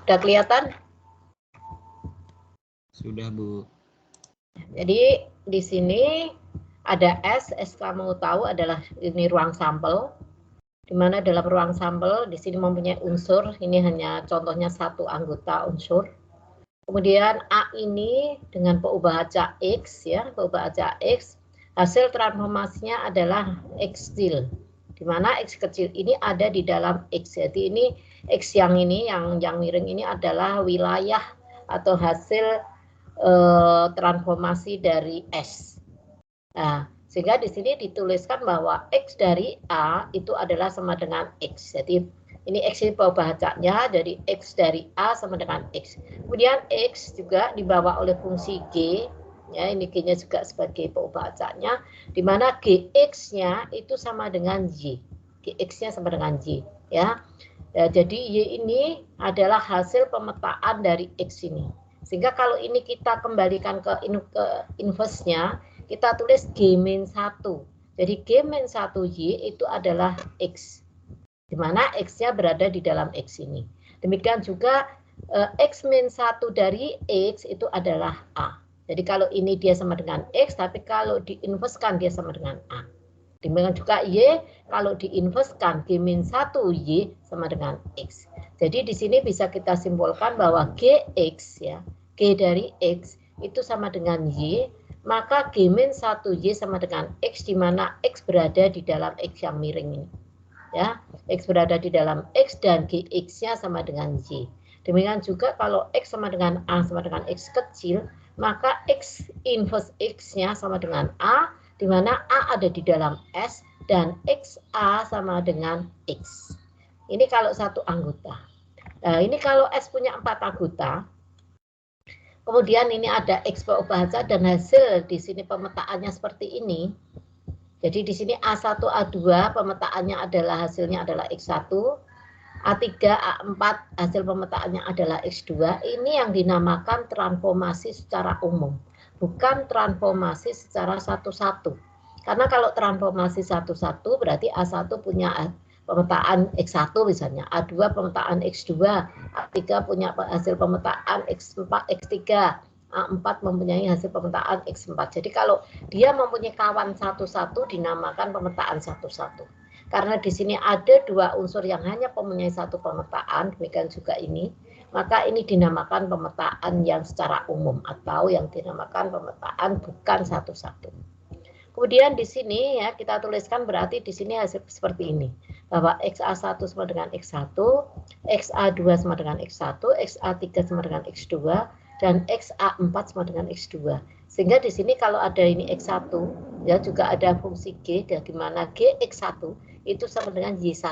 Sudah kelihatan? Sudah, Bu. Jadi di sini ada S kamu tahu adalah ini ruang sampel. Di mana dalam ruang sampel di sini mempunyai unsur, ini hanya contohnya satu anggota unsur. Kemudian A ini dengan peubah X ya, peubah X, hasil transformasinya adalah X kecil. Di mana X kecil ini ada di dalam X. Jadi ini X yang ini yang miring ini adalah wilayah atau hasil transformasi dari S. Nah, sehingga di sini dituliskan bahwa X dari A itu adalah sama dengan X. Jadi ini X ini peubahacanya, jadi X dari A sama dengan X. Kemudian X juga dibawa oleh fungsi G, ya ini G-nya juga sebagai peubahacanya, di mana GX-nya itu sama dengan Y. GX-nya sama dengan Y, ya. Jadi Y ini adalah hasil pemetaan dari X ini. Sehingga kalau ini kita kembalikan ke inverse-nya, kita tulis G-1. Jadi G-1Y itu adalah X. Di mana X-nya berada di dalam X ini. Demikian juga X-1 dari X itu adalah A. Jadi kalau ini dia sama dengan X, tapi kalau diinverskan dia sama dengan A. Demikian juga Y, kalau diinverskan G-1Y sama dengan X. Jadi di sini bisa kita simpulkan bahwa GX ya, G dari X itu sama dengan Y, maka G-1Y sama dengan X, di mana X berada di dalam X yang miring ini. Ya, X berada di dalam X dan GX-nya sama dengan Y. Demikian juga kalau X sama dengan A sama dengan X kecil, maka X inverse X-nya sama dengan A, di mana A ada di dalam S dan XA sama dengan X. Ini kalau satu anggota. Nah, ini kalau S punya 4 anggota, kemudian ini ada X peubahasa dan hasil di sini pemetaannya seperti ini. Jadi di sini A1, A2 pemetaannya adalah hasilnya adalah X1, A3, A4 hasil pemetaannya adalah X2. Ini yang dinamakan transformasi secara umum, bukan transformasi secara satu-satu. Karena kalau transformasi satu-satu berarti A1 punya pemetaan X1 misalnya, A2 pemetaan X2, A3 punya hasil pemetaan X4, X3, A4 mempunyai hasil pemetaan X4. Jadi kalau dia mempunyai kawan satu-satu dinamakan pemetaan satu-satu. Karena di sini ada 2 unsur yang hanya mempunyai satu pemetaan, demikian juga ini, maka ini dinamakan pemetaan yang secara umum atau yang dinamakan pemetaan bukan satu-satu. Kemudian di sini ya kita tuliskan berarti di sini hasil seperti ini, bahwa XA1 sama dengan X1, XA2 sama dengan X1, XA3 sama dengan X2, dan XA4 sama dengan X2. Sehingga di sini kalau ada ini X1 ya juga ada fungsi G, di mana GX1 itu sama dengan Y1.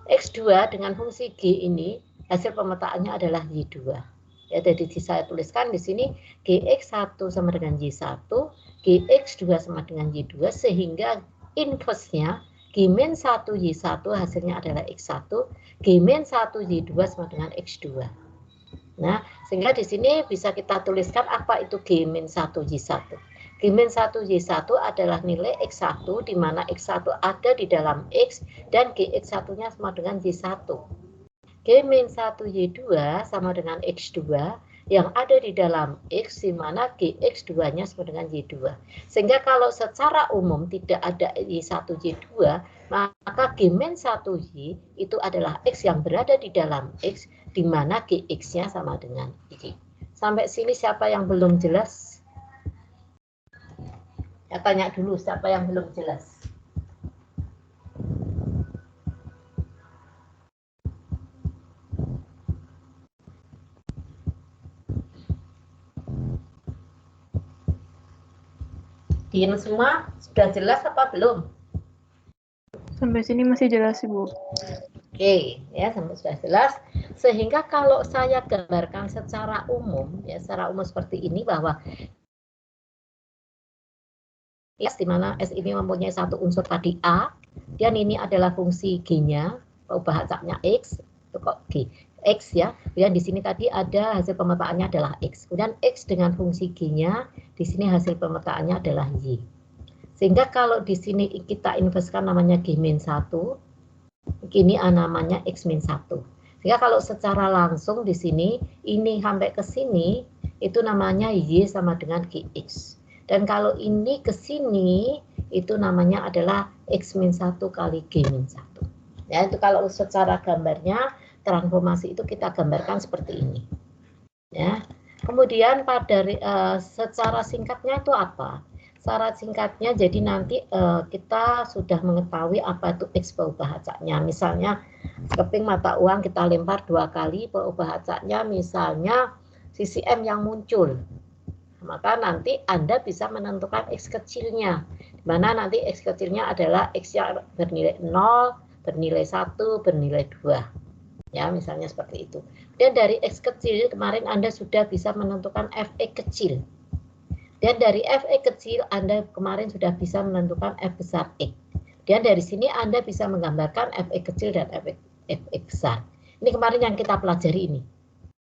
X2 dengan fungsi G ini hasil pemetaannya adalah Y2. Ya, jadi saya tuliskan di sini GX1 sama dengan Y1, GX2 sama dengan Y2, sehingga inverse-nya G-1Y1 hasilnya adalah X1, G-1Y2 sama dengan X2. Nah, sehingga di sini bisa kita tuliskan apa itu G-1Y1. G-1Y1 adalah nilai X1 di mana X1 ada di dalam X dan GX1-nya sama dengan Y1. G-1Y2 sama dengan X2 yang ada di dalam X, di mana GX2-nya sama dengan Y2. Sehingga kalau secara umum tidak ada Y1, Y2, maka G-1Y itu adalah X yang berada di dalam X, di mana GX-nya sama dengan Y. Sampai sini siapa yang belum jelas? Ya, tanya dulu siapa yang belum jelas. Diam semua, sudah jelas apa belum? Sampai sini masih jelas, Ibu. Oke, ya sampai sudah jelas. Sehingga kalau saya gambarkan secara umum, ya secara umum seperti ini bahwa S di mana S ini mempunyai satu unsur tadi A, dan ini adalah fungsi G-nya, peubahasanya X, itu kok G, X ya. Kemudian di sini tadi ada hasil pemetaannya adalah X. Kemudian X dengan fungsi G-nya, di sini hasil pemetaannya adalah Y. Sehingga kalau di sini kita inverskan namanya G-1, ini namanya X-1. Sehingga kalau secara langsung di sini, ini sampai ke sini, itu namanya Y sama dengan GX. Dan kalau ini ke sini, itu namanya adalah X-1 kali G-1. Ya, itu kalau secara gambarnya, transformasi itu kita gambarkan seperti ini. Ya. Kemudian pada secara singkatnya itu apa? Secara singkatnya, jadi nanti kita sudah mengetahui apa itu X peubah acaknya. Misalnya, keping mata uang kita lempar 2 kali, peubah acaknya misalnya sisi M yang muncul. Maka nanti Anda bisa menentukan X kecilnya. Di mana nanti X kecilnya adalah X yang bernilai 0, bernilai 1, bernilai 2. Ya, misalnya seperti itu. Dan dari X kecil kemarin Anda sudah bisa menentukan Fx kecil. Dan dari Fx kecil Anda kemarin sudah bisa menentukan F besar X. Dan dari sini Anda bisa menggambarkan Fx kecil dan Fx besar. Ini kemarin yang kita pelajari ini.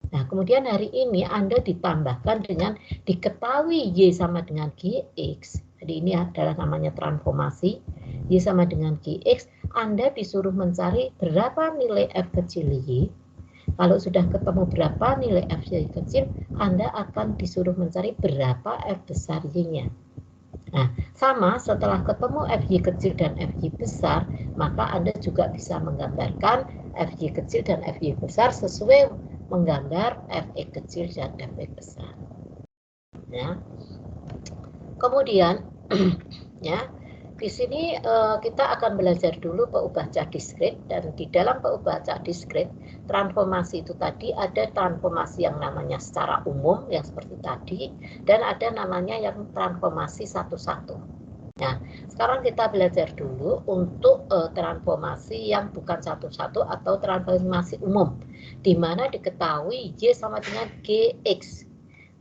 Nah, kemudian hari ini Anda ditambahkan dengan diketahui Y sama dengan GX. Jadi ini adalah namanya transformasi. Y sama dengan GX. Anda disuruh mencari berapa nilai F kecil Y. Kalau sudah ketemu berapa nilai F kecil, Anda akan disuruh mencari berapa F besar Y-nya. Nah, sama setelah ketemu FY kecil dan FY besar, maka Anda juga bisa menggambarkan FY kecil dan FY besar sesuai menggambar Fx kecil dan Fx besar. Ya. Kemudian, ya, di sini kita akan belajar dulu peubahacak diskrit, dan di dalam peubahacak diskrit, transformasi itu tadi ada transformasi yang namanya secara umum yang seperti tadi, dan ada namanya yang transformasi satu-satu. Nah, sekarang kita belajar dulu untuk transformasi yang bukan satu-satu atau transformasi umum, di mana diketahui Y sama dengan GX.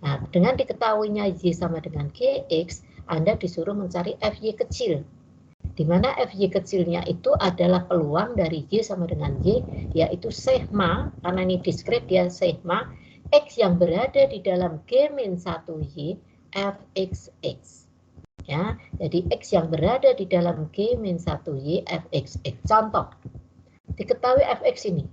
Nah, dengan diketahuinya Y sama dengan GX, Anda disuruh mencari FY kecil, di mana FY kecilnya itu adalah peluang dari Y sama dengan Y, yaitu sigma, karena ini diskrit dia sigma, X yang berada di dalam G-1Y Fxx. Ya, jadi X yang berada di dalam G-1Y Fxx. Contoh, diketahui Fx ini.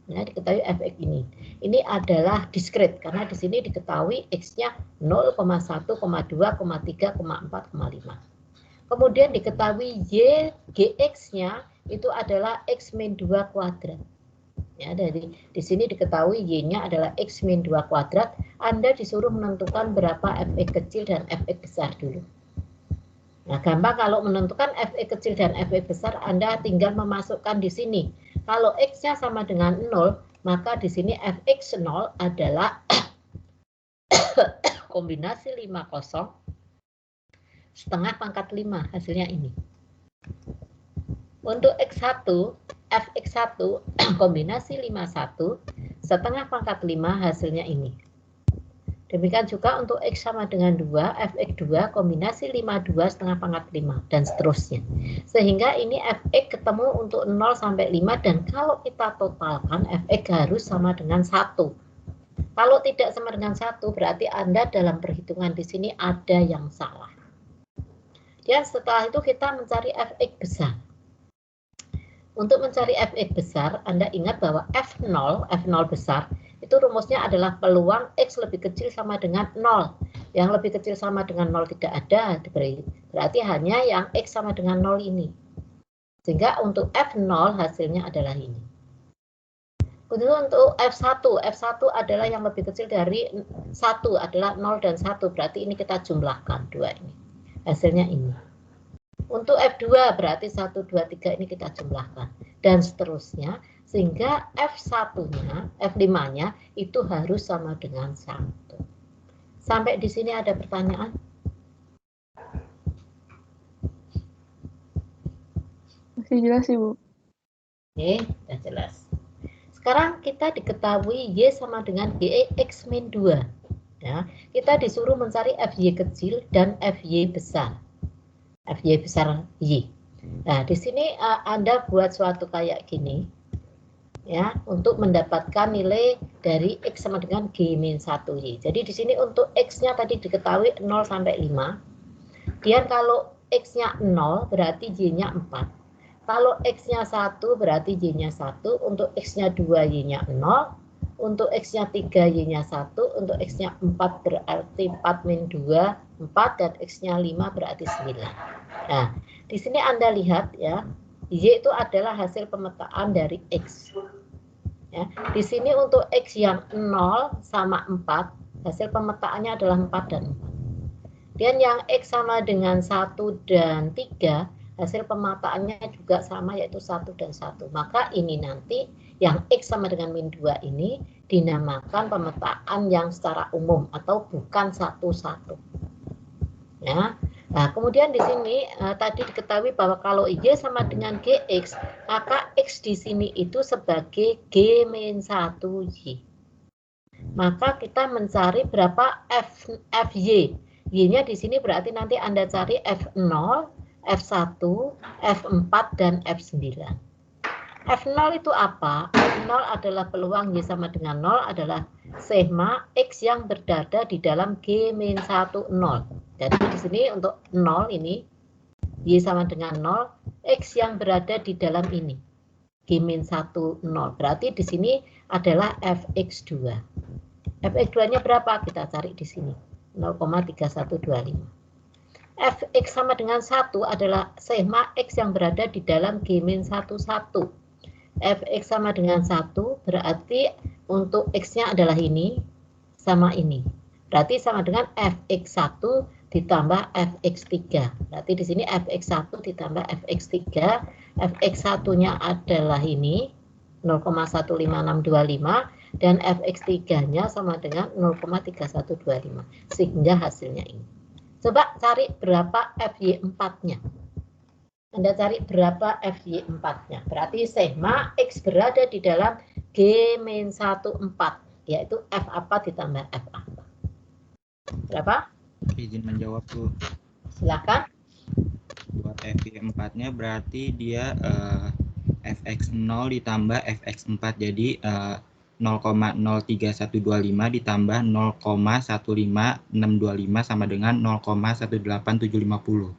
Ya, diketahui Fx ini. Ini adalah diskrit karena di sini diketahui X-nya 0,1, 2, 3, 4, 5. Kemudian diketahui Y Gx-nya itu adalah X-2 kuadrat. Ya, dari di sini diketahui Y-nya adalah X-2 kuadrat. Anda disuruh menentukan berapa Fx kecil dan Fx besar dulu. Nah, gampang kalau menentukan Fx kecil dan Fx besar, Anda tinggal memasukkan di sini. Kalau X-nya sama dengan 0, maka di sini Fx 0 adalah kombinasi 50 setengah pangkat 5, hasilnya ini. Untuk X1, Fx1 kombinasi 51 setengah pangkat 5, hasilnya ini. Demikian juga untuk X sama dengan 2, Fx2 kombinasi 52 setengah pangkat 5, dan seterusnya. Sehingga ini Fx ketemu untuk 0 sampai 5, dan kalau kita totalkan Fx harus sama dengan 1. Kalau tidak sama dengan 1, berarti Anda dalam perhitungan di sini ada yang salah. Dan setelah itu kita mencari Fx besar. Untuk mencari Fx besar, Anda ingat bahwa F0 besar, itu rumusnya adalah peluang X lebih kecil sama dengan 0. Yang lebih kecil sama dengan 0 tidak ada, berarti hanya yang X sama dengan 0 ini. Sehingga untuk F0 hasilnya adalah ini. Untuk F1 adalah yang lebih kecil dari 1, adalah 0 dan 1, berarti ini kita jumlahkan dua ini. Hasilnya ini. Untuk F2 berarti 1, 2, 3 ini kita jumlahkan. Dan seterusnya. Sehingga F1-nya, F5-nya itu harus sama dengan 1. Sampai di sini ada pertanyaan? Masih jelas, Ibu. Oke, sudah jelas. Sekarang kita diketahui Y sama dengan Gx-2. Ya, kita disuruh mencari Fy kecil dan Fy besar. Fy besar Y. Nah, di sini Anda buat suatu kayak gini. Ya, untuk mendapatkan nilai dari X sama dengan G-1Y. Jadi di sini untuk X-nya tadi diketahui 0 sampai 5. Dan kalau X-nya 0 berarti Y-nya 4. Kalau X-nya 1 berarti Y-nya 1, untuk X-nya 2 Y-nya 0, untuk X-nya 3 Y-nya 1, untuk X-nya 4 berarti 4 min 2, 4, dan X-nya 5 berarti 9. Nah, di sini Anda lihat ya, Y itu adalah hasil pemetaan dari X. Ya, di sini untuk X yang 0 sama 4, hasil pemetaannya adalah 4 dan 4. Dan yang X sama dengan 1 dan 3, hasil pemetaannya juga sama, yaitu 1 dan 1. Maka ini nanti yang X sama dengan min 2 ini dinamakan pemetaan yang secara umum atau bukan satu-satu. Ya. Nah, kemudian di sini tadi diketahui bahwa kalau Y sama dengan GX, maka X di sini itu sebagai G-1Y. Maka kita mencari berapa FY. Y-nya di sini berarti nanti Anda cari F0, F1, F4, dan F9. F0 itu apa? F0 adalah peluang Y sama dengan 0 adalah sigma X yang berada di dalam G-10. Jadi di sini untuk 0 ini, Y sama dengan 0, X yang berada di dalam ini, G-10. Berarti di sini adalah Fx2. Fx2-nya berapa? Kita cari di sini. 0,3125. Fx sama dengan 1 adalah sigma X yang berada di dalam G-11. Fx sama dengan 1 berarti untuk X-nya adalah ini sama ini. Berarti sama dengan Fx1 ditambah Fx3. Berarti di sini Fx1 ditambah Fx3. Fx1-nya adalah ini 0,15625. Dan Fx3-nya sama dengan 0,3125. Sehingga hasilnya ini. Coba cari berapa FY4-nya. Anda cari berapa FY4-nya. Berarti sigma X berada di dalam G-14, yaitu F apa ditambah F apa. Berapa? Izin menjawab, Bu. Silakan. Buat FY4-nya berarti dia Fx0 ditambah Fx4. Jadi 0,03125 ditambah 0,15625 sama dengan 0,18750.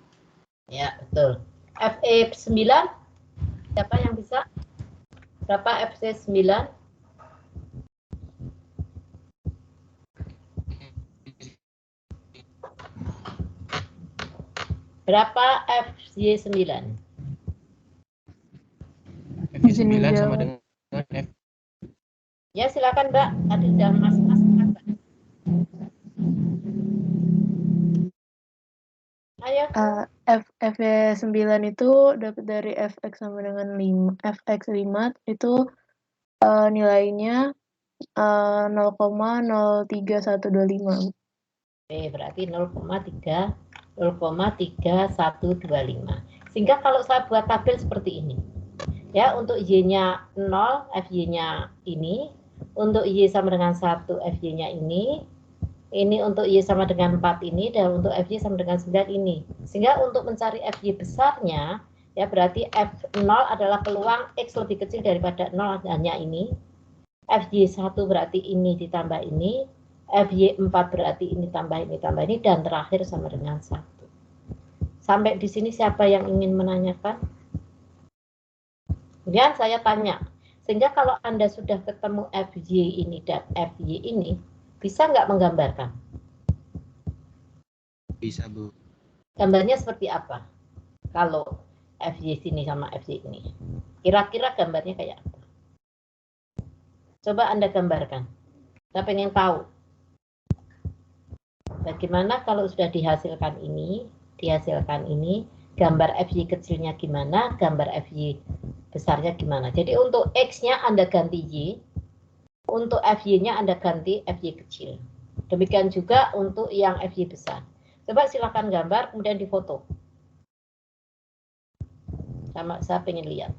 Ya, betul. Fe9, siapa yang bisa? Berapa Fc9? Berapa Fy9? Izin F9 sama menjawab. dengan F. Ya, silakan Mbak. Ada udah mas-mas. Ayo. F9 itu dapat dari Fx sama dengan 5. Fx5 itu nilainya 0,03125. Oke, berarti 0,3125. Sehingga kalau saya buat tabel seperti ini. Ya, untuk Y-nya 0, FY-nya ini. Untuk Y sama dengan 1, FY-nya ini. Ini untuk Y sama dengan 4 ini, dan untuk FY sama dengan 9 ini. Sehingga untuk mencari FY besarnya, ya berarti F0 adalah peluang X lebih kecil daripada 0, hanya ini. FY1 berarti ini ditambah ini. FY4 berarti ini tambah ini, dan terakhir sama dengan 1. Sampai di sini siapa yang ingin menanyakan? Kemudian saya tanya, sehingga kalau Anda sudah ketemu FY ini dan FY ini, bisa nggak menggambarkan? Bisa, Bu. Gambarnya seperti apa? Kalau FY sini sama FY ini. Kira-kira gambarnya kayak apa? Coba Anda gambarkan. Saya pengen tahu. Bagaimana kalau sudah dihasilkan ini, gambar FY kecilnya gimana, gambar FY besarnya gimana. Jadi untuk X-nya Anda ganti Y, untuk FY-nya Anda ganti FY kecil. Demikian juga untuk yang FY besar. Coba silakan gambar, kemudian difoto. Saya pengen lihat.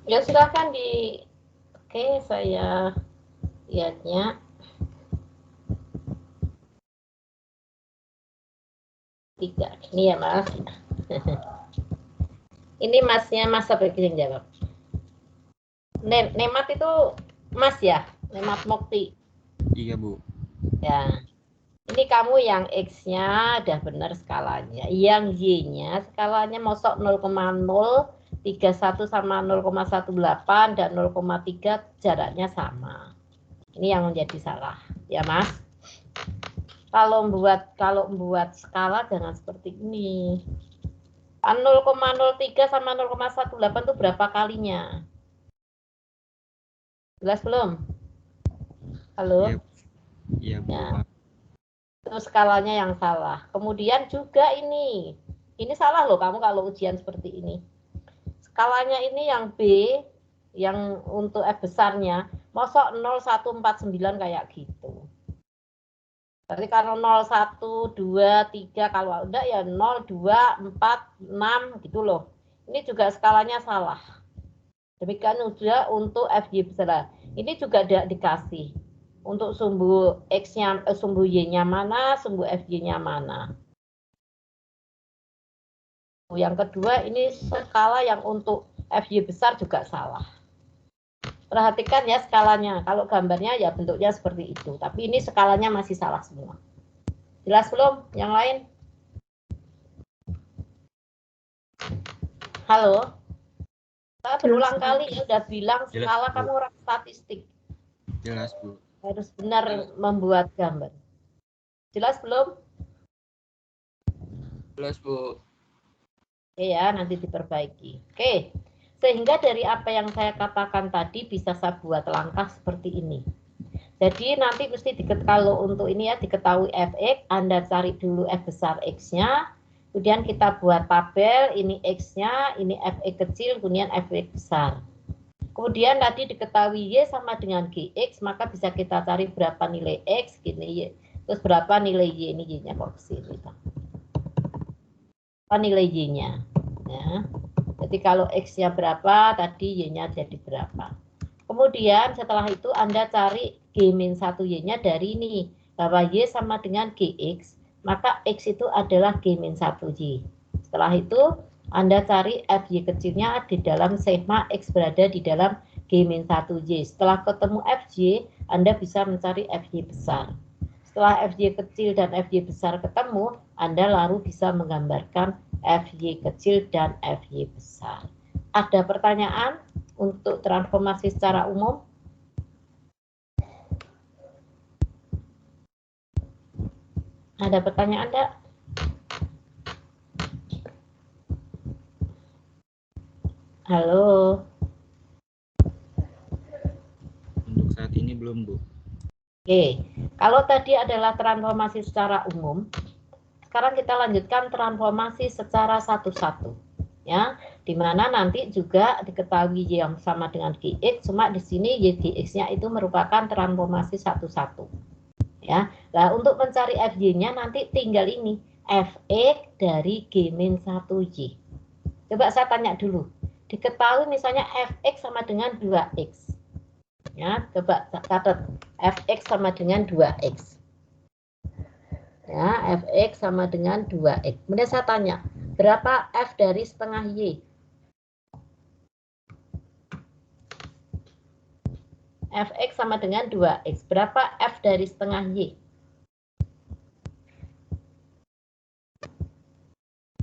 Ya silahkan di, oke saya lihatnya. Tiga, ini ya Mas. Ini Masnya Mas apa yang jawab? Nemat itu Mas ya, Nemat Mokti. Iya, Bu. Ya, ini kamu yang X-nya udah benar skalanya. Yang Y-nya skalanya mosok 0,031 sama 0,18 dan 0,3 jaraknya sama. Ini yang menjadi salah, ya Mas. Kalau membuat skala jangan seperti ini. 0,03 sama 0,18 itu berapa kalinya? Jelas belum? Halo? Iya, iya Bu. Ya. Itu skalanya yang salah. Kemudian juga ini salah loh kamu kalau ujian seperti ini. Skalanya ini yang B, yang untuk F besarnya, mosok 0149 kayak gitu. Berarti kalau 01, 2, 3, kalau enggak ya 0, 2, 4, 6 gitu loh. Ini juga skalanya salah. Demikian juga untuk FY besar. Ini juga tidak dikasih. Untuk sumbu X-nya, sumbu Y-nya mana, sumbu FY-nya mana. Yang kedua, ini skala yang untuk FY besar juga salah. Perhatikan ya skalanya. Kalau gambarnya ya bentuknya seperti itu. Tapi ini skalanya masih salah semua. Jelas belum? Yang lain? Halo? Saya berulang kali ya udah bilang skala kamu orang statistik. Jelas, Bu. Harus benar membuat gambar. Jelas belum? Jelas, Bu. Oke ya, nanti diperbaiki. Oke, sehingga dari apa yang saya katakan tadi bisa saya buat langkah seperti ini. Jadi nanti mesti kalau untuk ini ya diketahui fx, Anda cari dulu f besar x-nya, kemudian kita buat tabel, ini x-nya, ini fx kecil, kemudian fx besar. Kemudian tadi diketahui y sama dengan gx, maka bisa kita cari berapa nilai x, gini y, terus berapa nilai y, ini y-nya kok kesini. Apa nilai y-nya? Ya. Jadi kalau x-nya berapa, tadi y-nya jadi berapa. Kemudian setelah itu Anda cari G-1y-nya dari ini, bahwa y sama dengan gx, maka x itu adalah G-1y. Setelah itu Anda cari fy kecilnya di dalam sigma x berada di dalam G-1y. Setelah ketemu fy, Anda bisa mencari fy besar. Setelah fy kecil dan fy besar ketemu, Anda lalu bisa menggambarkan fy kecil dan fy besar. Ada pertanyaan untuk transformasi secara umum? Ada pertanyaan enggak? Halo. Untuk saat ini belum, Bu. Oke, kalau tadi adalah transformasi secara umum, sekarang kita lanjutkan transformasi secara satu-satu. Ya, di mana nanti juga diketahui y yang sama dengan gx, cuma di sini y gx-nya itu merupakan transformasi satu-satu. Ya, nah untuk mencari fy-nya nanti tinggal ini fx dari g-1y. Coba saya tanya dulu, diketahui misalnya fx sama dengan 2x. Ya, coba catat fx sama dengan 2x. Ya, fx sama dengan 2x. Kemudian saya tanya, berapa f dari setengah y? Fx sama dengan 2x. Berapa f dari setengah y?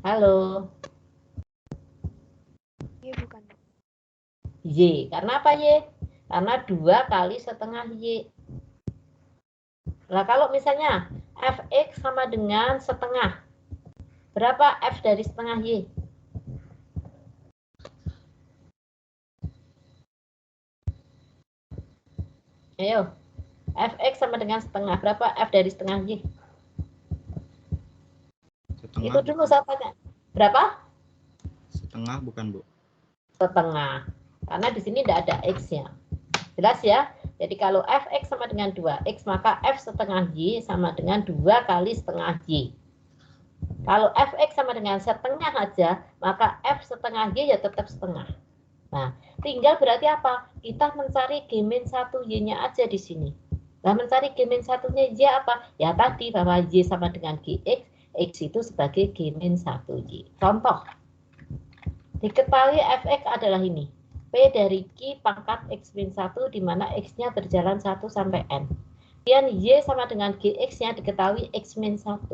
Halo. Y bukan. Y. Karena apa y? Karena 2 kali setengah y. Nah, kalau misalnya fx sama dengan setengah. Berapa f dari setengah y? Ayo. Fx sama dengan setengah. Berapa f dari setengah y? Setengah. Itu dulu saya tanya. Berapa? Setengah bukan, Bu? Setengah. Karena di sini tidak ada x-nya. Jelas ya? Jadi kalau fx sama dengan 2x, maka f setengah y sama dengan 2 kali setengah y. Kalau fx sama dengan setengah aja, maka f setengah y ya tetap setengah. Nah, Tinggal berarti apa? Kita mencari G-1Y-nya aja di sini. Nah, mencari G-1-nya Y apa? Ya tadi bahwa Y sama dengan GX, X itu sebagai G-1Y. Contoh, diketahui Fx adalah ini. P dari Q pangkat X-1 di mana X-nya berjalan 1 sampai N. Kemudian Y sama dengan GX-nya diketahui X-1.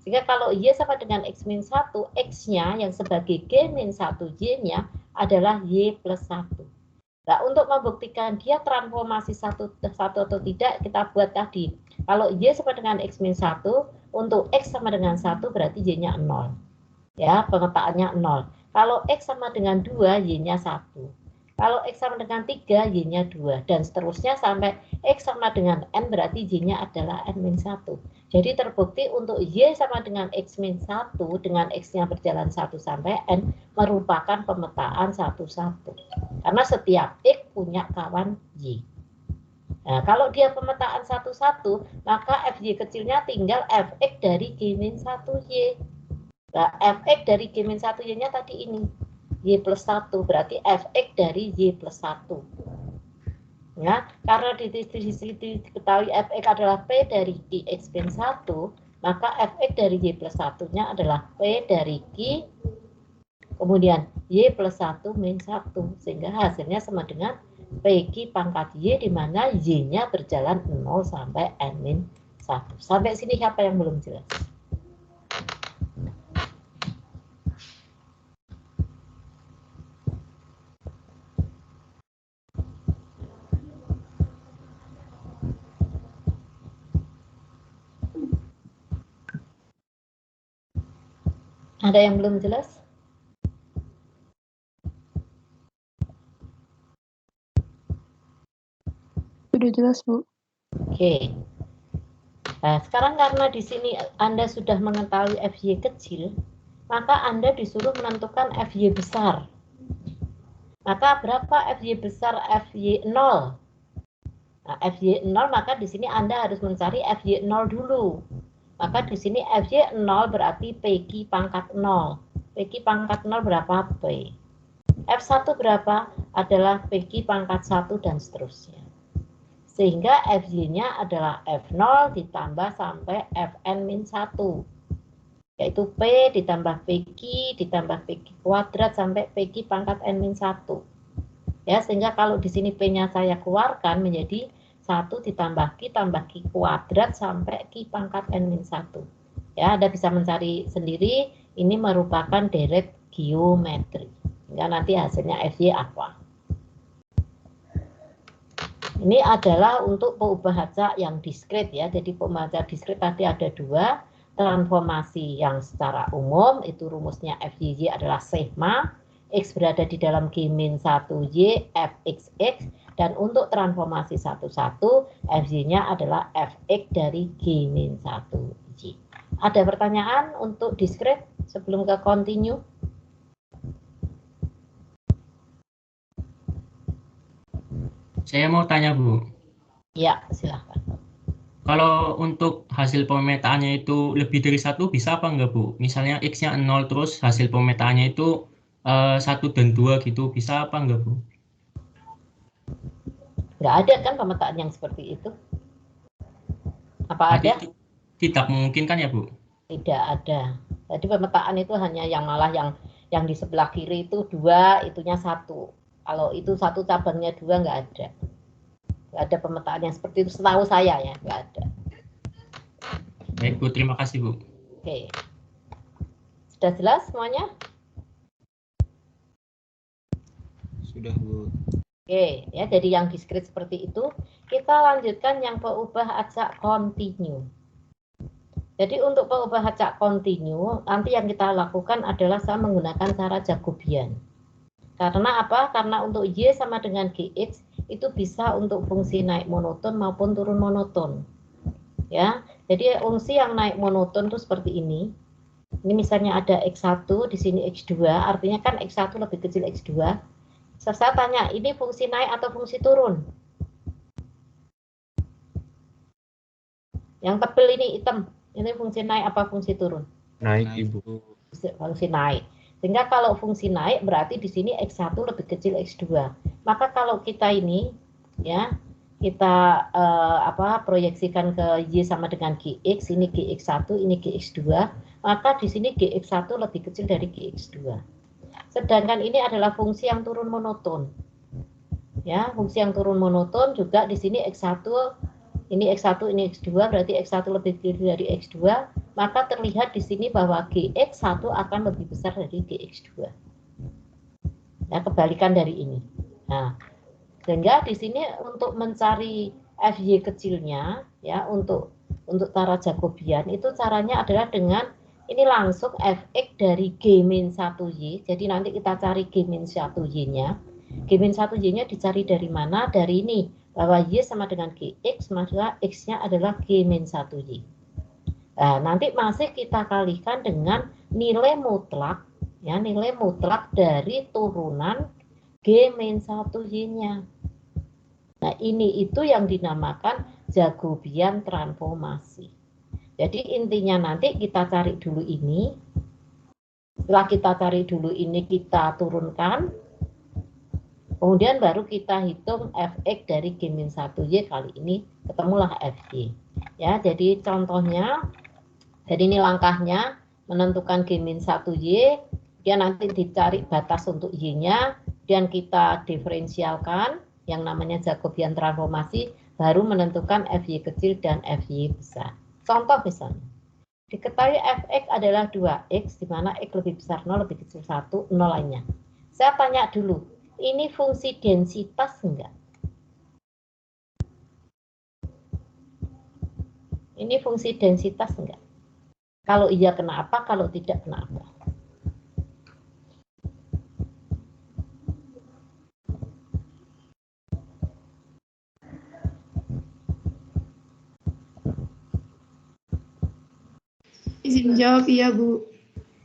Sehingga kalau Y sama dengan X-1, X-nya yang sebagai G-1Y-nya adalah Y plus 1. Nah, untuk membuktikan dia transformasi satu atau tidak, kita buat tadi. Kalau Y sama dengan X-1, untuk X sama dengan 1 berarti Y-nya 0. Ya, pemetaannya 0. Kalau X sama dengan 2, Y-nya 1. Kalau X sama dengan 3, Y-nya 2. Dan seterusnya sampai X sama dengan N berarti Y-nya adalah N-1. Jadi terbukti untuk Y sama dengan X-1 dengan X-nya berjalan 1 sampai N merupakan pemetaan 1, 1. Karena setiap X punya kawan Y. Nah, kalau dia pemetaan 1, 1, maka FY kecilnya tinggal Fx dari G-1Y. Nah, Fx dari G-1Y-nya tadi ini. Y plus 1, berarti Fx dari Y plus 1. Ya, karena di sini diketahui Fx adalah P dari Q X-1, maka Fx dari Y plus 1-nya adalah P dari Q, kemudian Y plus 1 min 1, sehingga hasilnya sama dengan PQ pangkat Y, di mana Y-nya berjalan 0 sampai N min 1. Sampai sini siapa yang belum jelas? Ada yang belum jelas? Sudah jelas, Bu. Oke. Nah, sekarang karena di sini Anda sudah mengetahui FY kecil, maka Anda disuruh menentukan FY besar. Maka berapa FY besar FY 0? Nah, FY 0 maka di sini Anda harus mencari FY 0 dulu. Maka di sini FY 0 berarti PQ pangkat 0. PQ pangkat 0 berapa? P. F1 berapa? Adalah PQ pangkat 1 dan seterusnya. Sehingga FY-nya adalah F0 ditambah sampai Fn-1. Yaitu P ditambah PQ ditambah PQ kuadrat sampai PQ pangkat N-1. Ya, sehingga kalau di sini P-nya saya keluarkan menjadi 1 ditambah Q tambah Q kuadrat sampai Q pangkat N-1. Ya, Anda bisa mencari sendiri, ini merupakan deret geometri. Sehingga nanti hasilnya FY apa. Ini adalah untuk pembaca yang diskret ya. Jadi pembaca diskret tadi ada 2. Transformasi yang secara umum itu rumusnya FYY adalah sigma. X berada di dalam G-1Y, Fxx, dan untuk transformasi 1, 1, FY-nya adalah Fx dari G-1Y. Ada pertanyaan untuk diskret sebelum ke continue? Saya mau tanya, Bu. Ya, silahkan. Kalau untuk hasil pemetaannya itu lebih dari 1 bisa apa enggak, Bu? Misalnya X-nya 0 terus hasil pemetaannya itu 1 dan 2 gitu, bisa apa enggak, Bu? Nggak ada kan pemetaan yang seperti itu? Apa ada? Tidak memungkinkan ya, Bu? Tidak ada. Jadi pemetaan itu hanya yang malah yang di sebelah kiri itu 2, itunya 1. Kalau itu 1 cabangnya 2 nggak ada. Nggak ada pemetaan yang seperti itu setahu saya ya, nggak ada. Baik, Bu. Terima kasih, Bu. Oke. Sudah jelas semuanya? Sudah, Bu. Oke, ya jadi yang diskrit seperti itu. Kita lanjutkan yang peubah acak continue. Jadi untuk peubah acak continue, nanti yang kita lakukan adalah saya menggunakan cara Jacobian. Karena apa? Karena untuk Y sama dengan GX itu bisa untuk fungsi naik monoton maupun turun monoton. Ya, jadi fungsi yang naik monoton itu seperti ini. Ini misalnya ada X1, di sini X2, artinya kan X1 lebih kecil X2. Saya tanya, ini fungsi naik atau fungsi turun? Yang tebel ini hitam, ini fungsi naik apa fungsi turun? Naik, Ibu. Fungsi naik. Sehingga kalau fungsi naik berarti di sini X1 lebih kecil X2. Maka kalau kita ini ya kita proyeksikan ke Y sama dengan GX, ini GX1, ini GX2, maka di sini GX1 lebih kecil dari GX2. Sedangkan ini adalah fungsi yang turun monoton. Ya, fungsi yang turun monoton juga di sini X1, ini X1, ini X2, berarti X1 lebih kecil dari X2, maka terlihat di sini bahwa GX1 akan lebih besar dari GX2. Ya, kebalikan dari ini. Nah, sehingga di sini untuk mencari FY kecilnya, ya untuk cara Jacobian itu caranya adalah dengan ini langsung Fx dari G-1y. Jadi nanti kita cari G-1y-nya. G-1y-nya dicari dari mana? Dari ini, bahwa Y sama dengan Gx, maka X-nya adalah G-1y. Nah, nanti masih kita kalikan dengan nilai mutlak, ya nilai mutlak dari turunan G-1y-nya. Nah, ini itu yang dinamakan Jacobian transformasi. Jadi intinya nanti kita cari dulu ini. Setelah kita cari dulu ini, kita turunkan. Kemudian baru kita hitung Fx dari G-1y, kali ini ketemulah Fy. Ya, jadi contohnya, jadi ini langkahnya menentukan G-1y, dia nanti dicari batas untuk Y-nya, dan kita diferensialkan yang namanya Jacobian transformasi, baru menentukan Fy kecil dan Fy besar. Contoh misalnya, diketahui Fx adalah 2x, di mana x lebih besar 0, lebih kecil 1, 0 lainnya. Saya tanya dulu, ini fungsi densitas enggak? Ini fungsi densitas enggak? Kalau iya kenapa, kalau tidak kenapa? Izin jawab iya, Bu.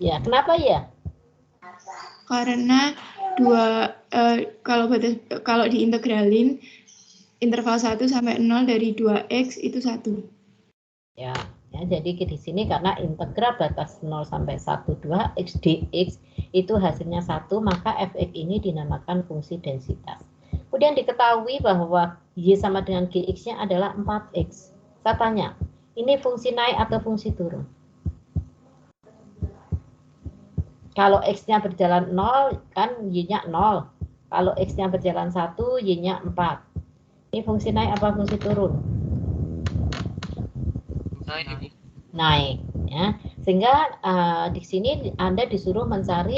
Ya, kenapa ya? Karena kalau diintegralin interval 1 sampai 0 dari 2x itu 1. Ya, jadi di sini karena integral batas 0 sampai 1, 2 x dx itu hasilnya 1, maka Fx ini dinamakan fungsi densitas. Kemudian diketahui bahwa Y sama dengan Gx-nya adalah 4x. Saya tanya, ini fungsi naik atau fungsi turun? Kalau X-nya berjalan 0, kan Y-nya 0. Kalau X-nya berjalan 1, Y-nya 4. Ini fungsi naik apa fungsi turun? Naik. Ya. Sehingga di sini Anda disuruh mencari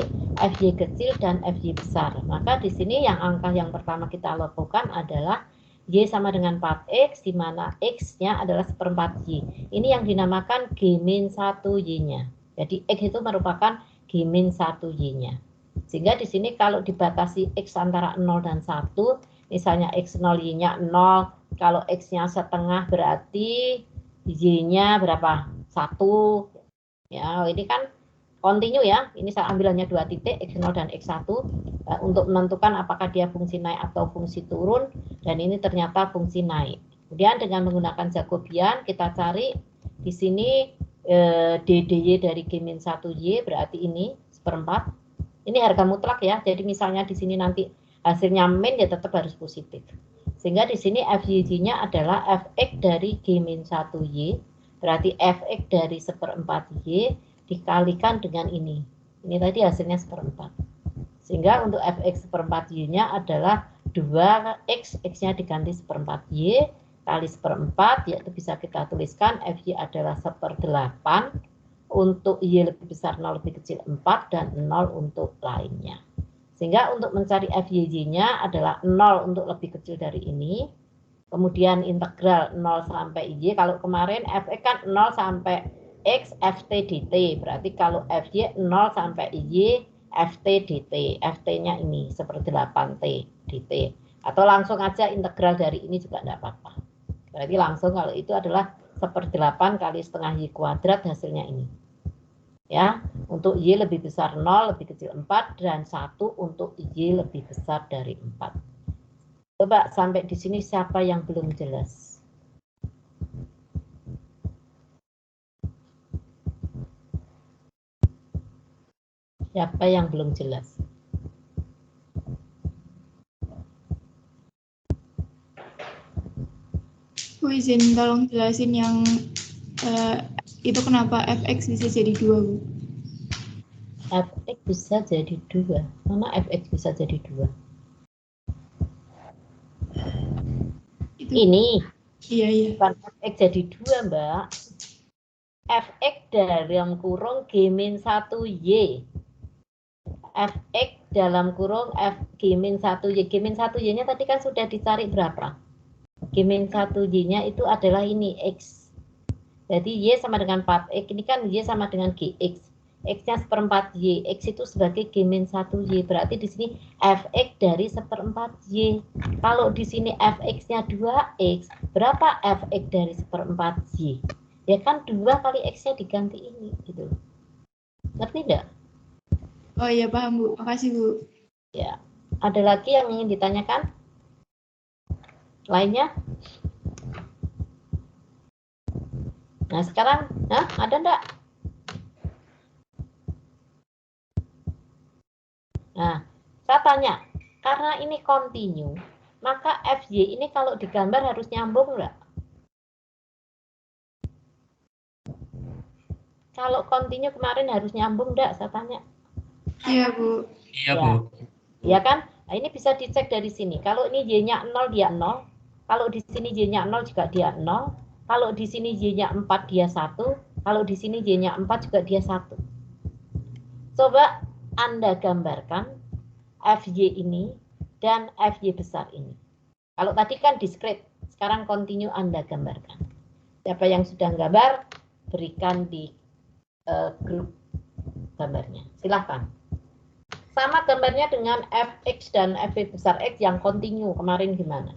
Fy kecil dan Fy besar. Maka di sini yang angka yang pertama kita lakukan adalah Y sama dengan 4x, di mana X-nya adalah 1/4 Y. Ini yang dinamakan G-1y-nya. Jadi X itu merupakan G-1y-nya. Sehingga di sini kalau dibatasi X antara 0 dan 1, misalnya X0 Y-nya 0, kalau X-nya setengah berarti Y-nya berapa? 1. Ya, ini kan kontinu ya. Ini saya ambil hanya 2 titik, X0 dan X1, untuk menentukan apakah dia fungsi naik atau fungsi turun, dan ini ternyata fungsi naik. Kemudian dengan menggunakan Jacobian, kita cari di sini DDY dari G-1Y, berarti ini 1/4. Ini harga mutlak ya, jadi misalnya di sini nanti hasilnya min, ya tetap harus positif. Sehingga di sini FY-nya adalah Fx dari G-1y, berarti Fx dari 1/4y dikalikan dengan ini. Ini tadi hasilnya 1/4. Sehingga untuk Fx 1/4y-nya adalah 2x, x-nya diganti 1/4y, kali 1/4, yaitu bisa kita tuliskan Fy adalah 1/8, untuk Y lebih besar 0 lebih kecil 4, dan 0 untuk lainnya. Sehingga untuk mencari FY-nya adalah 0 untuk lebih kecil dari ini, kemudian integral 0 sampai Y, kalau kemarin Fx kan 0 sampai X Ft dt, berarti kalau Fy 0 sampai Y Ft dt, Ft-nya ini 1/8 T dt, atau langsung aja integral dari ini juga tidak apa-apa. Berarti langsung kalau itu adalah 1/8 kali setengah Y kuadrat, hasilnya ini. Ya, untuk Y lebih besar 0, lebih kecil 4, dan 1 untuk Y lebih besar dari 4. Coba sampai di sini siapa yang belum jelas? Siapa yang belum jelas? Bu izin tolong jelasin yang itu kenapa fx bisa jadi 2, Bu? Fx bisa jadi 2. Mana fx bisa jadi 2? Itu. Ini. Iya. Bukan fx jadi 2, Mbak. Fx dalam kurung G-1Y. Fx dalam kurung G-1Y. G-1Y-nya tadi kan sudah dicari berapa? G-1Y-nya itu adalah ini, X. Jadi Y sama dengan 4X. Ini kan Y sama dengan GX. X-nya 1/4 Y. X itu sebagai G-1Y. Berarti di sini Fx dari 1/4 Y. Kalau di sini Fx-nya 2X, berapa Fx dari 1/4 Y? Ya kan 2 kali X-nya diganti ini. Gitu. Ngerti enggak? Oh iya, paham, Bu. Makasih, Bu. Ya. Ada lagi yang ingin ditanyakan? Lainnya? Nah, sekarang, ada enggak? Nah, saya tanya, karena ini continue, maka FY ini kalau digambar harus nyambung enggak? Kalau continue kemarin harus nyambung enggak? Saya tanya. Iya, Bu. Iya, Ya. Bu. Ya kan? Nah, ini bisa dicek dari sini. Kalau ini Y-nya 0, dia 0. Kalau di sini Y-nya 0 juga dia 0. Kalau di sini Y-nya 4, dia 1. Kalau di sini Y-nya 4 juga dia 1. Coba Anda gambarkan FY ini dan FY besar ini. Kalau tadi kan discrete, sekarang continue Anda gambarkan. Siapa yang sudah gambar, berikan di grup gambarnya. Silahkan. Sama gambarnya dengan Fx dan Fy besar X yang continue kemarin gimana?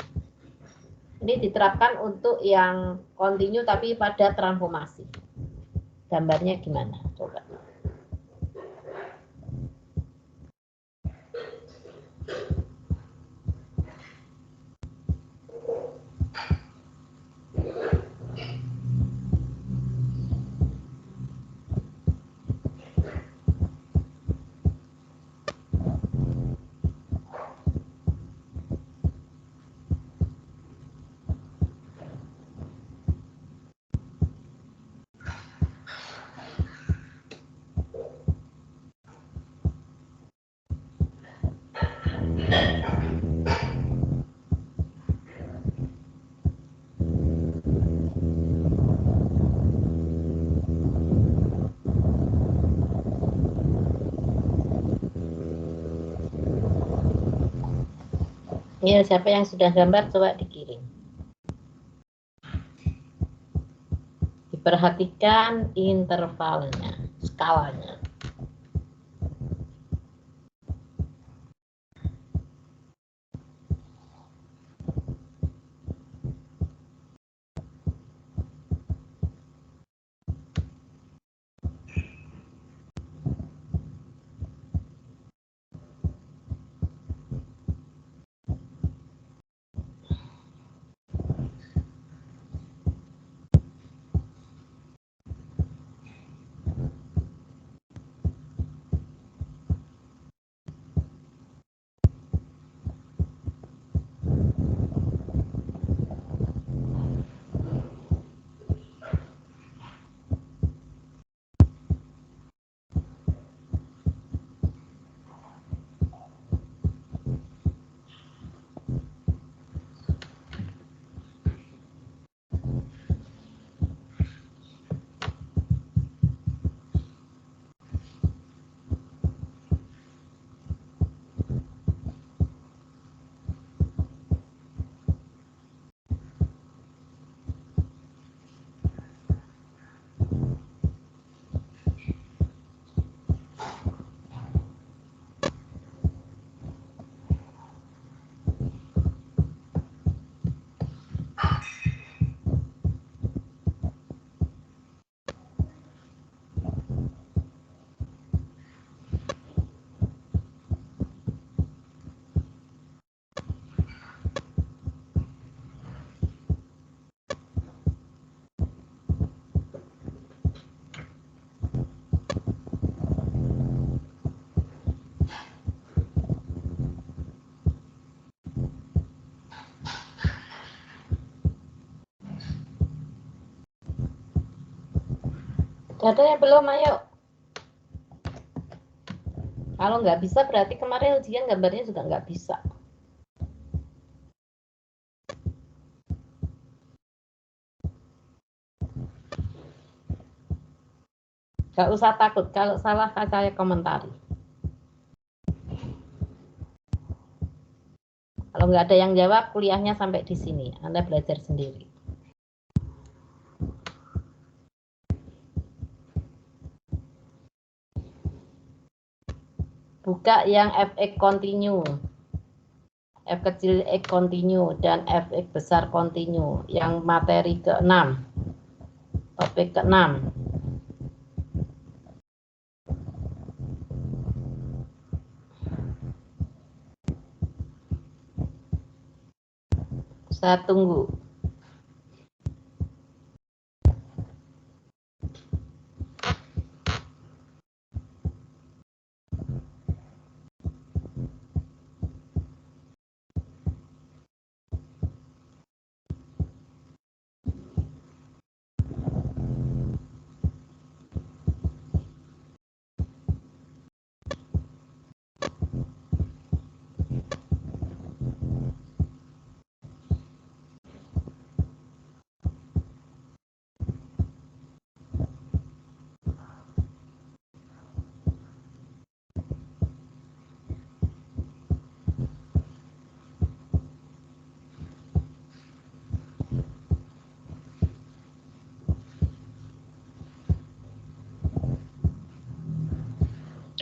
Ini diterapkan untuk yang continue tapi pada transformasi. Gambarnya gimana? Coba. Ya, siapa yang sudah gambar coba dikirim. Diperhatikan intervalnya, skalanya. Ada yang belum, ayo. Kalau nggak bisa berarti kemarin ujian gambarnya juga nggak bisa. Nggak usah takut, kalau salah saya komentari. Kalau nggak ada yang jawab, kuliahnya sampai di sini. Anda belajar sendiri. Buka yang fx continue. F kecil X continue dan fx besar continue. Yang materi ke-6. Topik ke-6. Saya tunggu.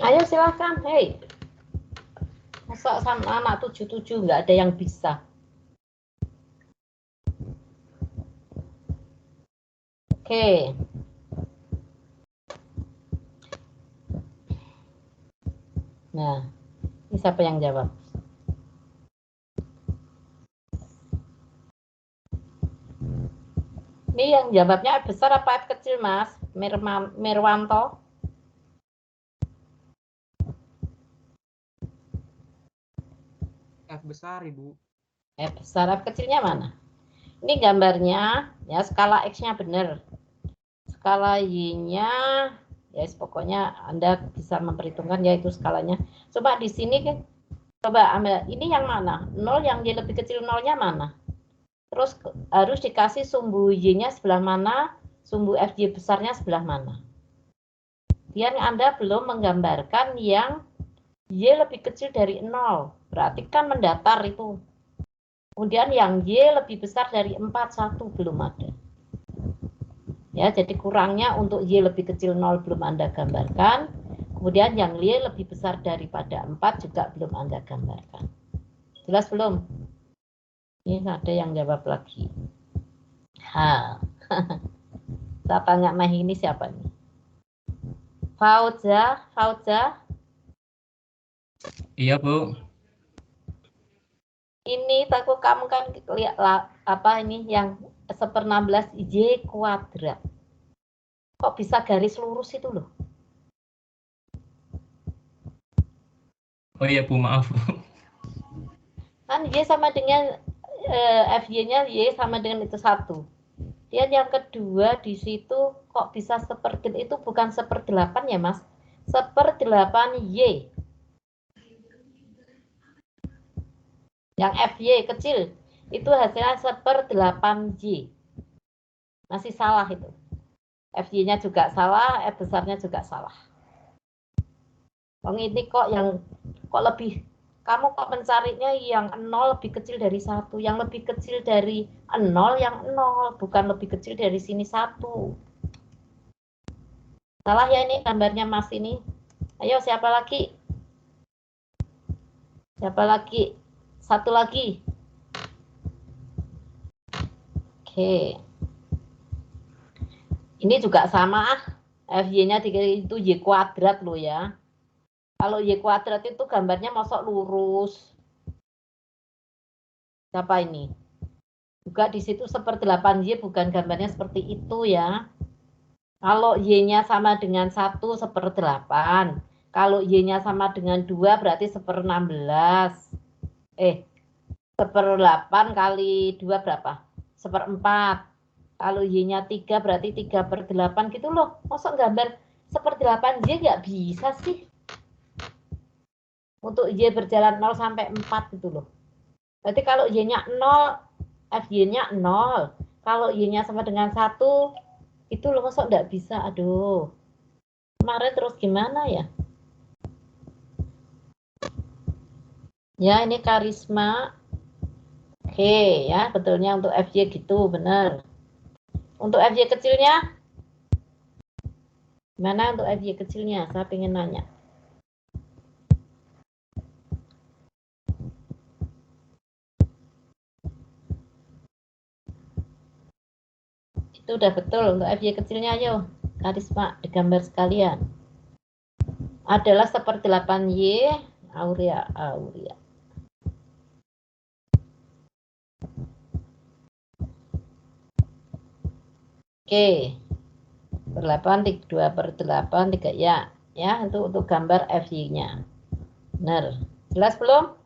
Ayo silahkan, hei. Masa sama anak 77 nggak ada yang bisa. Oke. Nah, ini siapa yang jawab? Ini yang jawabnya F besar apa F kecil, Mas? Mirwanto? F besar, Ibu. F besar, F kecilnya mana? Ini gambarnya, ya skala X-nya benar. Skala Y-nya, ya pokoknya Anda bisa memperhitungkan yaitu skalanya. Coba di sini, coba ambil, ini yang mana? 0 yang Y lebih kecil 0-nya mana? Terus harus dikasih sumbu Y-nya sebelah mana, sumbu FY besarnya sebelah mana. Biar Anda belum menggambarkan yang Y lebih kecil dari 0, berarti kan mendatar itu. Kemudian yang Y lebih besar dari 4, 1 belum ada. Ya, jadi kurangnya untuk Y lebih kecil 0 belum Anda gambarkan. Kemudian yang Y lebih besar daripada 4 juga belum Anda gambarkan. Jelas belum? Ini ada yang jawab lagi. Saya tanya Mah ini siapa nih? Fauza. Iya, Bu. Ini takut kamu kan lihat apa ini yang 1/16 Y kuadrat. Kok bisa garis lurus itu loh? Oh iya, Bu, maaf. Kan Y sama dengan FY-nya Y sama dengan itu 1. Dan yang kedua di situ kok bisa itu bukan 1/8 ya, Mas? 1/8 Y. Yang FY kecil itu hasilnya 1/8 Y. Masih salah itu. FY-nya juga salah, F besarnya juga salah. Ini kok yang kok lebih, kamu kok mencarinya yang 0 lebih kecil dari 1, yang lebih kecil dari 0 yang 0, bukan lebih kecil dari sini 1. Salah ya ini gambarnya Mas ini. Ayo siapa lagi? Siapa lagi? Satu lagi. Oke. Ini juga sama, FY-nya itu Y kuadrat loh ya. Kalau Y kuadrat itu gambarnya mosok lurus. Siapa ini? Juga di situ 1/8 Y bukan gambarnya seperti itu ya. Kalau Y-nya sama dengan 1, 1/8. Kalau Y-nya sama dengan 2 berarti 1/16. 1/8 kali 2 berapa? 1/4. Kalau Y-nya 3 berarti 3/8 gitu loh. Masa gambar 1/8 Y nggak bisa sih? Untuk Y berjalan 0 sampai 4 gitu loh. Berarti kalau Y-nya 0, FY-nya 0. Kalau Y-nya sama dengan 1, itu loh masa nggak bisa. Aduh. Kemarin terus gimana ya? Ya, ini Karisma. Oke, ya, betulnya untuk FY gitu, benar. Untuk FY kecilnya? Gimana untuk FY kecilnya? Saya pengen nanya. Itu udah betul untuk FY kecilnya, ayo. Karisma, digambar sekalian. Adalah 1/8 Y, Aurea. Oke. 8, 2/8, 3 ya. Ya, untuk gambar FY-nya. Benar. Jelas belum?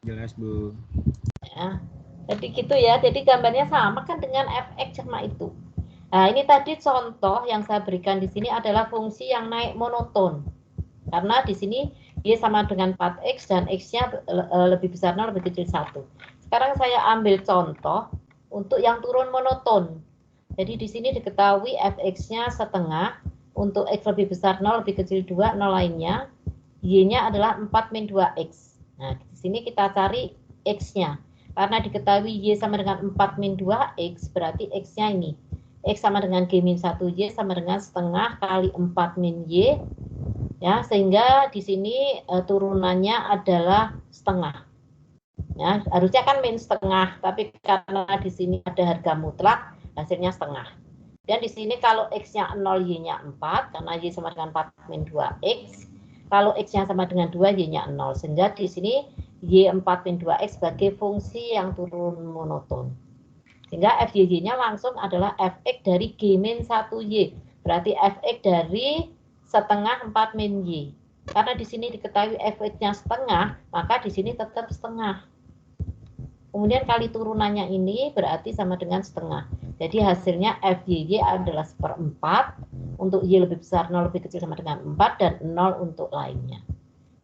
Jelas, Bu. Ya. Jadi gitu ya. Jadi gambarnya sama kan dengan fx sama itu. Nah, ini tadi contoh yang saya berikan di sini adalah fungsi yang naik monoton. Karena di sini Y sama dengan 4x dan X-nya lebih besar 0, lebih kecil 1. Sekarang saya ambil contoh untuk yang turun monoton. Jadi di sini diketahui fx-nya setengah, untuk x lebih besar 0, lebih kecil 2, 0 lainnya. Y-nya adalah 4 min 2x. Nah, di sini kita cari x-nya. Karena diketahui Y sama dengan 4 min 2x, berarti x-nya ini. X sama dengan G min 1Y sama dengan setengah kali 4 min Y. Ya, sehingga di sini turunannya adalah setengah. Ya, harusnya kan min setengah, tapi karena di sini ada harga mutlak, hasilnya setengah. Dan di sini kalau X-nya 0, Y-nya 4, karena Y sama dengan 4 min 2X. Kalau X-nya sama dengan 2, Y-nya 0. Sehingga di sini Y 4 min 2X sebagai fungsi yang turun monoton. Sehingga FYY-nya langsung adalah Fx dari G min 1Y. Berarti Fx dari setengah 4 min Y. Karena di sini diketahui Fx-nya setengah, maka di sini tetap setengah. Kemudian kali turunannya ini berarti sama dengan setengah. Jadi hasilnya FYY adalah 1/4. Untuk Y lebih besar 0, lebih kecil sama dengan 4, dan 0 untuk lainnya.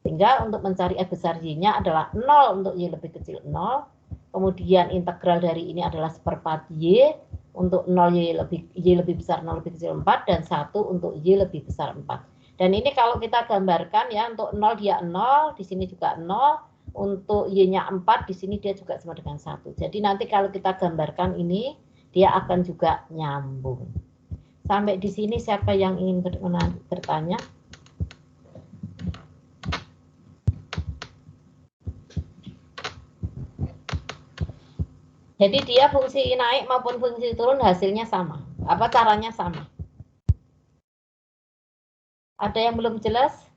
Sehingga untuk mencari F besar Y-nya adalah 0 untuk Y lebih kecil 0. Kemudian integral dari ini adalah 1/4 Y, untuk 0 Y lebih besar 0, lebih kecil 4, dan 1 untuk Y lebih besar 4. Dan ini kalau kita gambarkan ya, untuk 0 dia 0, di sini juga 0, untuk Y-nya 4, di sini dia juga sama dengan 1. Jadi nanti kalau kita gambarkan ini, dia akan juga nyambung. Sampai di sini siapa yang ingin bertanya? Jadi dia fungsi naik maupun fungsi turun hasilnya sama. Apa caranya sama? Ada yang belum jelas?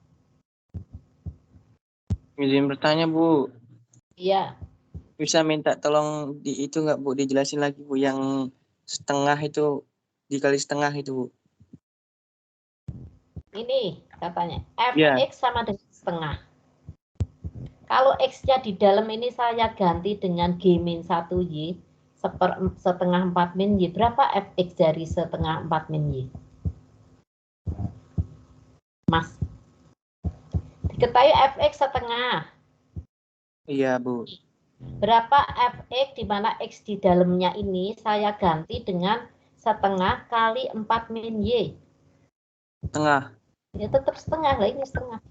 Izin bertanya, Bu. Iya. Bisa minta tolong itu nggak, Bu? Dijelasin lagi, Bu. Yang setengah itu dikali setengah itu, Bu. Ini katanya Fx Ya. sama dengan setengah. Kalau X-nya di dalam ini saya ganti dengan G min 1Y, setengah 4 min Y. Berapa Fx dari setengah 4 min Y? Mas. Diketahui Fx setengah. Iya, Bu. Berapa Fx di mana X di dalamnya ini saya ganti dengan setengah kali 4 min Y. Setengah. Ya tetap setengah, lah ini setengah.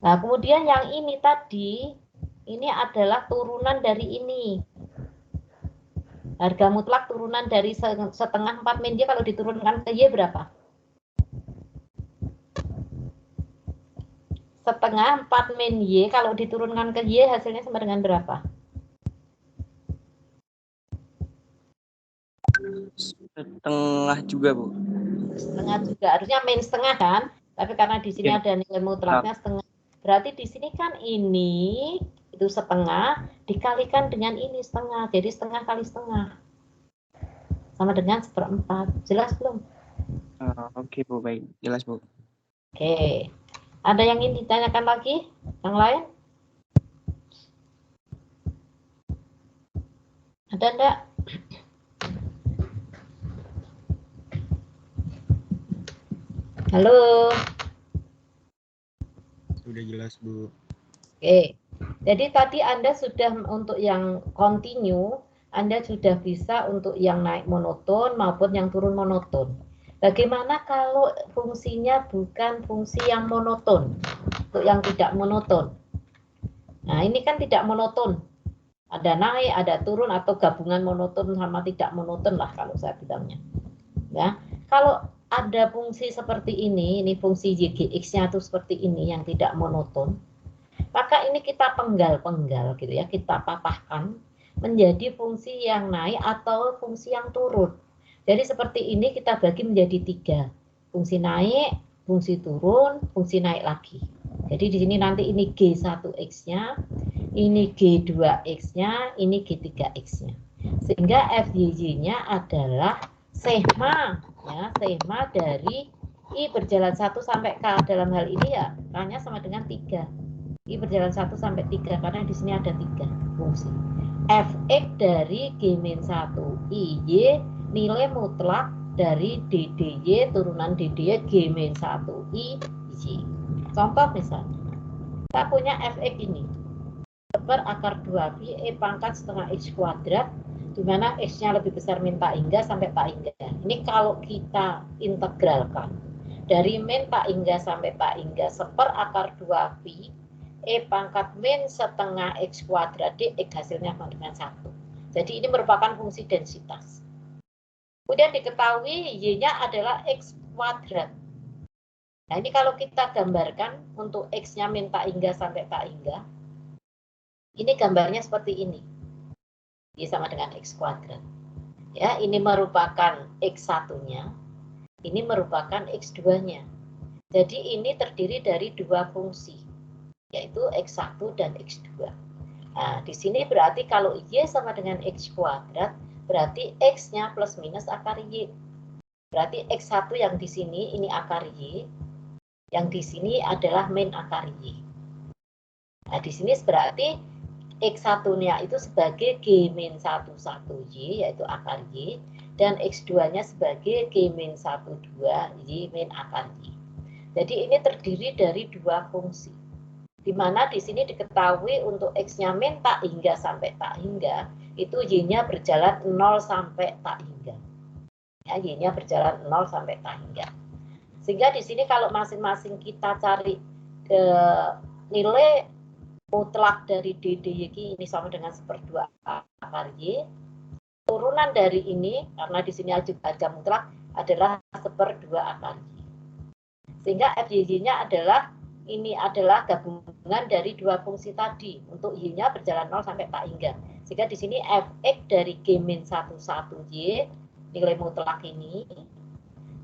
Nah, kemudian yang ini tadi, ini adalah turunan dari ini. Harga mutlak turunan dari setengah 4 min Y, kalau diturunkan ke Y berapa? Setengah 4 min Y, kalau diturunkan ke Y hasilnya sama dengan berapa? Setengah juga, Bu. Setengah juga, harusnya min setengah kan? Tapi karena di sini Ya. ada nilai mutlaknya setengah. Berarti di sini kan ini itu setengah dikalikan dengan ini setengah, jadi setengah kali setengah sama dengan 1/4. Jelas belum? Oke, Bu, baik. Jelas, Bu. Oke. Ada yang ingin ditanyakan lagi? Yang lain? Ada enggak? Halo. Sudah jelas, Bu. Oke. Jadi tadi Anda sudah untuk yang continue, Anda sudah bisa untuk yang naik monoton maupun yang turun monoton. Bagaimana kalau fungsinya bukan fungsi yang monoton, untuk yang tidak monoton? Nah, ini kan tidak monoton. Ada naik, ada turun, atau gabungan monoton sama tidak monoton lah kalau saya bilangnya. Ya, kalau ada fungsi seperti ini fungsi YGX-nya itu seperti ini yang tidak monoton, maka ini kita penggal-penggal gitu ya, kita patahkan menjadi fungsi yang naik atau fungsi yang turun. Jadi seperti ini kita bagi menjadi 3, fungsi naik, fungsi turun, fungsi naik lagi. Jadi di sini nanti ini G1X-nya, ini G2X-nya, ini G3X-nya. Sehingga FYY-nya adalah sigma, ya, sigma dari I berjalan 1 sampai K. Dalam hal ini ya, K-nya sama dengan 3. I berjalan 1 sampai 3, karena di sini ada 3 fungsi. Fx dari G-1 IY, nilai mutlak dari DDY turunan DDY G-1 IY. Contoh misalnya, kita punya Fx ini, per akar 2 E pangkat setengah X kuadrat, di mana X-nya lebih besar min tak hingga sampai tak hingga. Ini kalau kita integralkan, dari min tak hingga sampai tak hingga, seper akar 2 pi, E pangkat min setengah X kuadrat dx hasilnya sama dengan 1. Jadi ini merupakan fungsi densitas. Kemudian diketahui Y-nya adalah X kuadrat. Nah ini kalau kita gambarkan untuk X-nya min tak hingga sampai tak hingga, ini gambarnya seperti ini. Y sama dengan X kuadrat. Ya, ini merupakan X1-nya, ini merupakan X2-nya. Jadi ini terdiri dari 2 fungsi, yaitu X1 dan X2. Nah, di sini berarti kalau Y sama dengan X kuadrat, berarti X-nya plus minus akar Y. Berarti X1 yang di sini, ini akar Y, yang di sini adalah min akar Y. Nah, di sini berarti X1-nya itu sebagai G-11Y, yaitu akar Y, dan X2-nya sebagai G-12Y min akar Y. Jadi ini terdiri dari 2 fungsi. Di mana di sini diketahui untuk X-nya min tak hingga sampai tak hingga, itu Y-nya berjalan 0 sampai tak hingga. Ya, Y-nya berjalan 0 sampai tak hingga. Sehingga di sini kalau masing-masing kita cari nilai mutlak dari DDY ini sama dengan 1/2 akar Y. Turunan dari ini, karena di sini aljabar mutlak, adalah 1/2 akar Y. Sehingga FYY-nya adalah, ini adalah gabungan dari 2 fungsi tadi untuk Y-nya berjalan 0 sampai tak hingga. Sehingga di sini Fx dari G-11Y, nilai mutlak ini,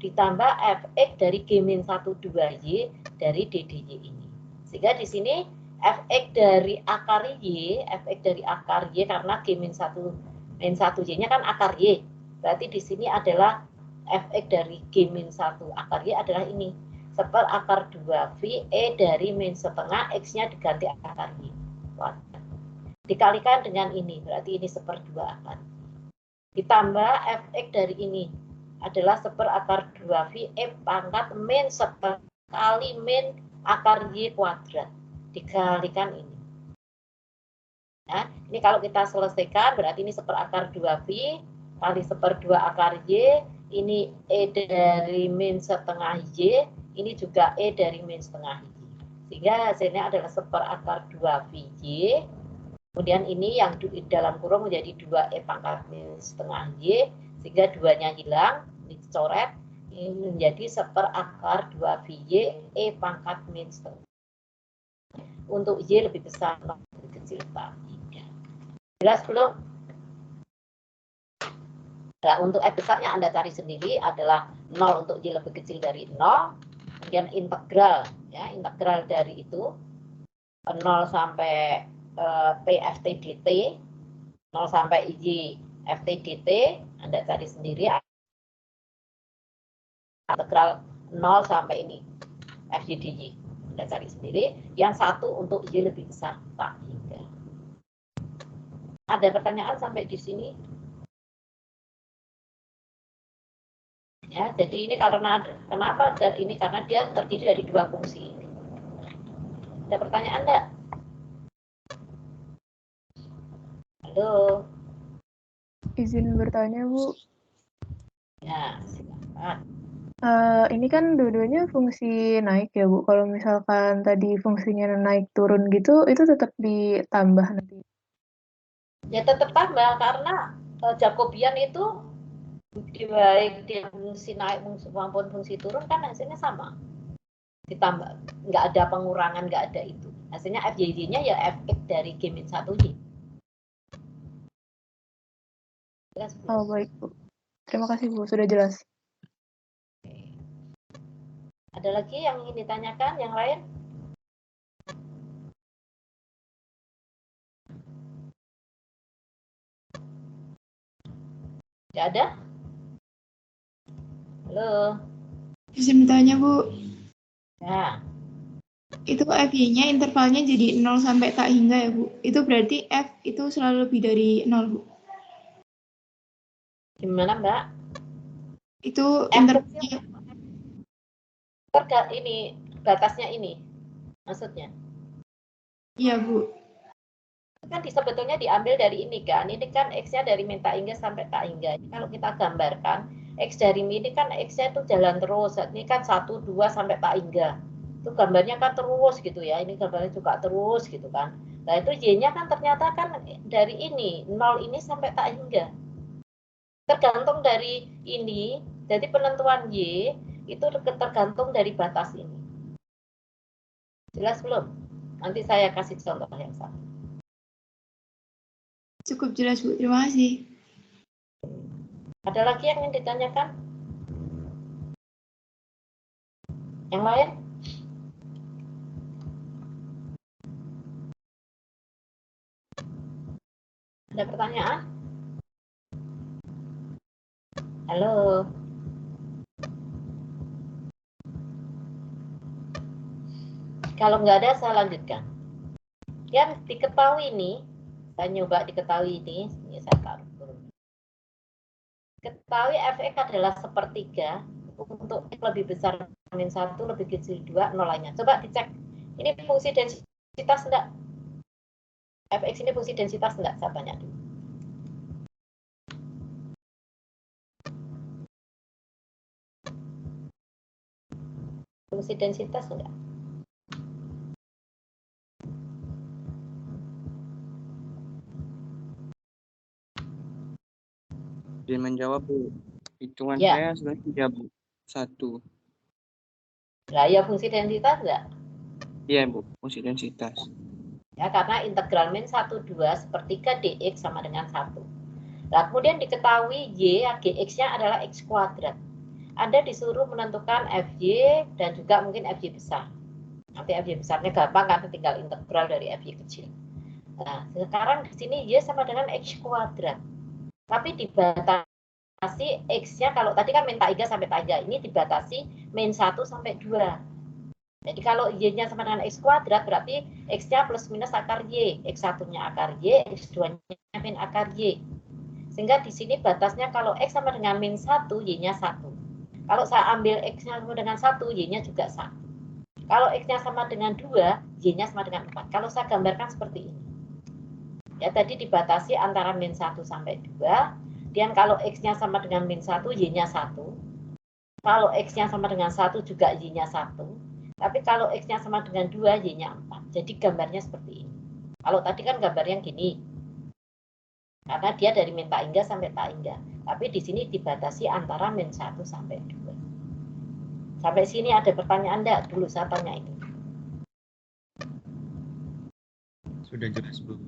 ditambah Fx dari G-12Y dari DDY ini. Sehingga di sini Fx dari akar Y, Fx dari akar Y karena G-1Y-nya kan akar Y. Berarti di sini adalah Fx dari G-1 akar Y adalah ini. Seper akar 2 E dari min setengah X-nya diganti akar Y. Dikalikan dengan ini, berarti ini 1/2 akar Y. Ditambah Fx dari ini adalah seper akar 2 E pangkat min setengah kali min akar Y kuadrat. Dikalikan ini. Nah, ini kalau kita selesaikan, berarti ini seper akar 2 kali 1/2 akar Y, ini E dari min setengah Y, ini juga E dari min setengah Y. Sehingga hasilnya adalah seper akar 2Y. Kemudian ini yang di dalam kurung menjadi 2E pangkat min setengah Y. Sehingga 2-nya hilang, ini dicoret. Ini menjadi seper akar 2Y E pangkat min setengah. Untuk Y lebih besar, lebih kecil tak hingga. Jelas belum? Nah, untuk F besarnya Anda cari sendiri adalah 0 untuk Y lebih kecil dari 0. Kemudian integral, ya, integral dari itu 0 sampai PFT dt, 0 sampai Y FT dt, Anda cari sendiri. Integral 0 sampai ini FY dy, Anda cari sendiri. Yang satu untuk Y lebih besar tak hingga. Ada pertanyaan sampai di sini? Ya, jadi ini kenapa ini karena dia terdiri dari dua fungsi. Ada pertanyaan enggak? Halo. Izin bertanya, Bu. Ya, silakan. Ini kan dua-duanya fungsi naik ya, Bu. Kalau misalkan tadi fungsinya naik turun gitu, itu tetap ditambah nanti. Ya tetap tambah karena Jacobian itu baik dia fungsi naik maupun fungsi turun kan hasilnya sama. Ditambah, nggak ada pengurangan, nggak ada itu. Hasilnya FYY-nya ya fx dari G-1Y. Jelas, Bu? Oh, baik, Bu. Terima kasih, Bu. Sudah jelas. Ada lagi yang ingin ditanyakan, yang lain? Tidak ada? Halo? Bisa bertanya, Bu. Ya, Itu FY-nya intervalnya jadi 0 sampai tak hingga ya, Bu. Itu berarti F itu selalu lebih dari 0, Bu. gimana Mbak? Itu F intervalnya, ini, batasnya ini, maksudnya. iya, Bu. Kan sebetulnya diambil dari ini kan. Ini kan X-nya dari min tak hingga sampai tak hingga. Kalau kita gambarkan, X dari min ini kan X-nya itu jalan terus. Ini kan 1, 2 sampai tak hingga. Itu gambarnya kan terus gitu ya. Ini gambarnya juga terus gitu kan. Nah itu Y-nya kan ternyata kan dari ini, 0 ini sampai tak hingga. Tergantung dari ini, jadi penentuan Y itu tergantung dari batas ini. Jelas belum? Nanti saya kasih contoh yang sama. Cukup jelas, Bu. Terima kasih. Ada lagi yang ingin ditanyakan? Yang lain? Ada pertanyaan? Halo? Kalau nggak ada, saya lanjutkan. Yang diketahui ini, saya nyoba diketahui ini saya taruh turun. Ketahui fx adalah sepertiga untuk x lebih besar min 1 lebih kecil 2 nol lainnya. Coba dicek. Ini fungsi densitas enggak? Fx ini fungsi densitas enggak? Saya tanya dulu. Fungsi densitas enggak? Dia menjawab, Bu. Hitungan Ya. saya sudah 3, Bu. 1. Nah, ya fungsi densitas enggak? Iya, Bu. Fungsi densitas. Ya, karena integral min 1, 2 sepertiga dx sama dengan 1. Nah, kemudian diketahui y, gx-nya adalah x kuadrat. Anda disuruh menentukan fy dan juga mungkin fy besar. Nanti fy besarnya gampang kan, tinggal integral dari fy kecil. Nah, sekarang di sini y sama dengan x kuadrat. Tapi dibatasi x-nya, kalau tadi kan min tak hingga sampai tak hingga, ini dibatasi min 1 sampai 2. Jadi kalau y-nya sama dengan x kuadrat, berarti x-nya plus minus akar y. X1-nya akar y, x2-nya min akar y. Sehingga di sini batasnya kalau x sama dengan min 1, y-nya 1. Kalau saya ambil x-nya sama dengan 1, y-nya juga 1. Kalau x-nya sama dengan 2, y-nya sama dengan 4. Kalau saya gambarkan seperti ini. Ya, tadi dibatasi antara min 1 sampai 2. Dan kalau x-nya sama dengan min 1, y-nya 1. Kalau x-nya sama dengan 1, juga y-nya 1. Tapi kalau X-nya sama dengan 2, Y-nya 4. Jadi gambarnya seperti ini. Kalau tadi kan gambarnya gini. Karena dia dari min tak hingga sampai tak hingga. Tapi di sini dibatasi antara min 1 sampai 2. Sampai sini ada pertanyaan enggak? Dulu saya tanya ini. Sudah jelas, Bu.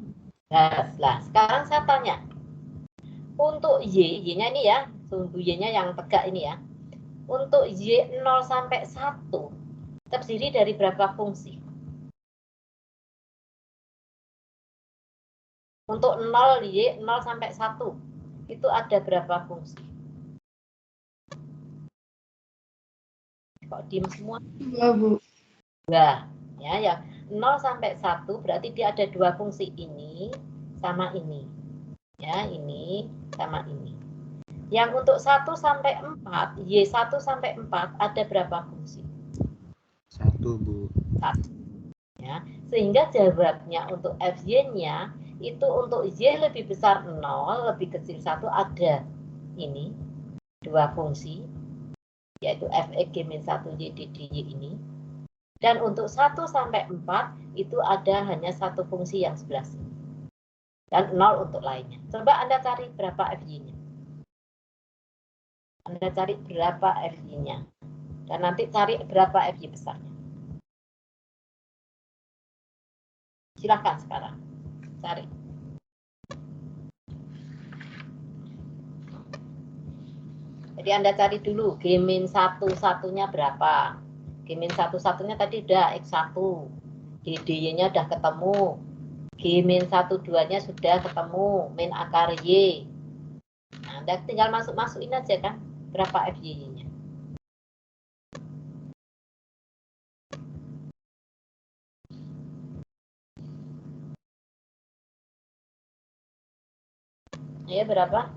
Nah, sekarang saya tanya. Untuk Y-nya ini ya. Untuk Y-nya yang tegak ini ya. Untuk Y 0 sampai 1. Terdiri dari berapa fungsi? Untuk 0, Y, 0 sampai 1, itu ada berapa fungsi? Kok diem semua? 2, Bu. 2. Ya, 0 sampai 1 berarti dia ada 2 fungsi ini sama ini. Ya, ini sama ini. Yang untuk 1 sampai 4, Y1 sampai 4 ada berapa fungsi? 1, Bu. 1. Ya, sehingga jawabnya untuk FY-nya itu untuk Y lebih besar 0, lebih kecil 1 ada ini, 2 fungsi, yaitu Fx G-1 Y DDY ini. Dan untuk 1 sampai 4 itu ada hanya 1 fungsi yang sebelah sini. Dan 0 untuk lainnya. Coba Anda cari berapa FY-nya. Anda cari berapa FY-nya. Dan nanti cari berapa FY besarnya. Silahkan sekarang. Cari. Jadi Anda cari dulu G-1-1-nya berapa. G-1-1-nya tadi udah X1. DDY-nya udah ketemu. G-1-2-nya sudah ketemu. Min akar Y. Nah, Anda tinggal masuk-masukin aja kan. Berapa FY-nya. Ayo berapa?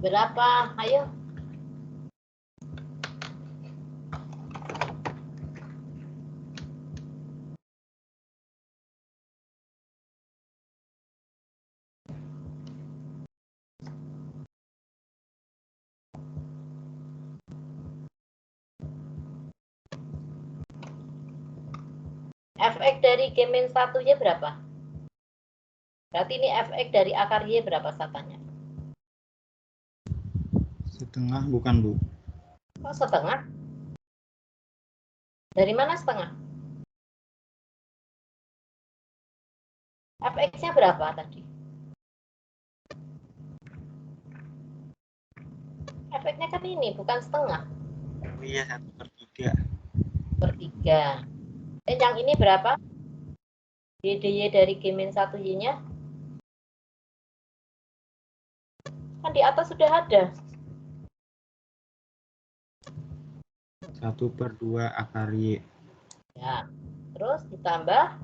Berapa? Ayo. Fx dari G-1Y berapa? Berarti ini Fx dari akar Y berapa satanya? Setengah bukan, Bu? Oh, setengah? Dari mana setengah? Fx-nya berapa tadi? Fx-nya kan ini, bukan setengah. Oh iya, 1/3. Per 3. Yang ini berapa? DDY dari G-1Y-nya? Kan di atas sudah ada. 1/2 akar Y. Ya. Terus ditambah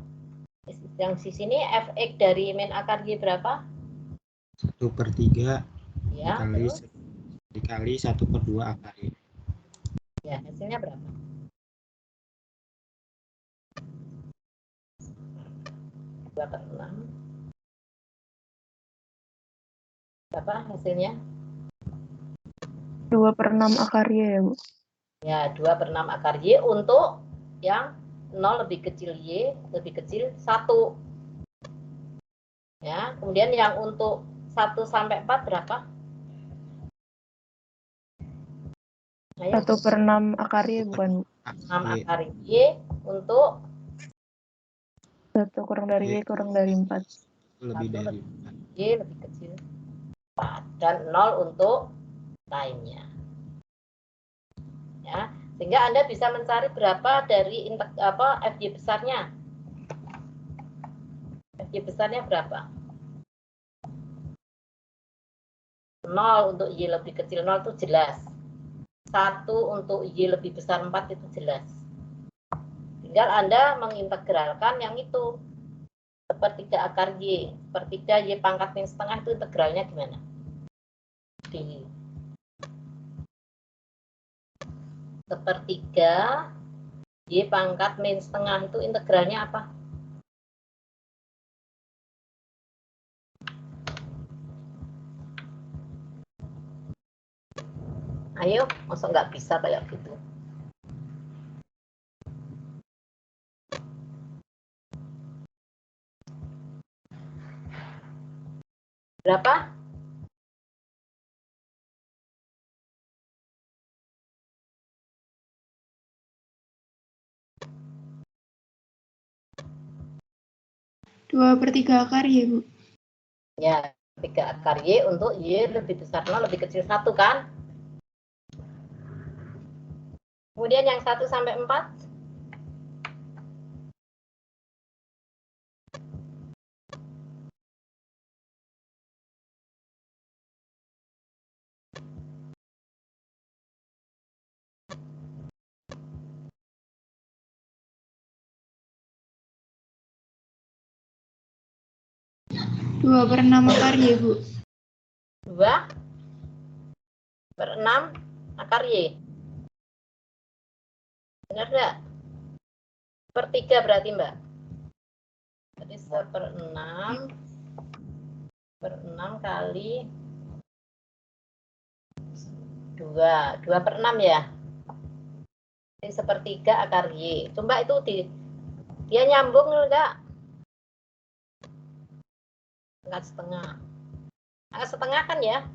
yang di sini Fx dari min akar Y berapa? 1/3 Ya, dikali 1/2 akar Y. Ya, hasilnya berapa? Dua per 6. Berapa hasilnya? 2/6 akar Y ya, Bu? Ya, 2/6 akar Y untuk yang 0 lebih kecil Y, lebih kecil 1. Ya, kemudian yang untuk 1 sampai 4 berapa? Ayo. 1/6 akar Y bukan, Bu? 6 akar Y untuk 1 kurang dari Y kurang dari 4. Lebih 1 dari Y lebih kecil 4. Dan 0 untuk lainnya. Ya, sehingga Anda bisa mencari berapa dari FY besarnya. FY besarnya berapa? 0 untuk Y lebih kecil 0 itu jelas. 1 untuk Y lebih besar 4 itu jelas. Tinggal Anda mengintegralkan yang itu. Sepertiga akar Y. Sepertiga Y pangkat min setengah itu integralnya gimana? D. Sepertiga Y pangkat min setengah itu integralnya apa? Ayo, masa nggak bisa kayak gitu? Berapa? Dua per 3 akar ya, Bu? Ya, 3 akar Y untuk Y lebih besar 0, lebih kecil 1 kan? Kemudian yang 1 sampai 4? Dua per 6 akar ya, Bu? 2 per 6 akar Y. Benar nggak? Per 3 berarti, Mbak. Jadi 1/6 per 6 kali 2. 2 per 6 ya. Jadi 1/3 akar Y. Coba itu dia nyambung enggak? Angkat setengah. Angkat setengah kan ya?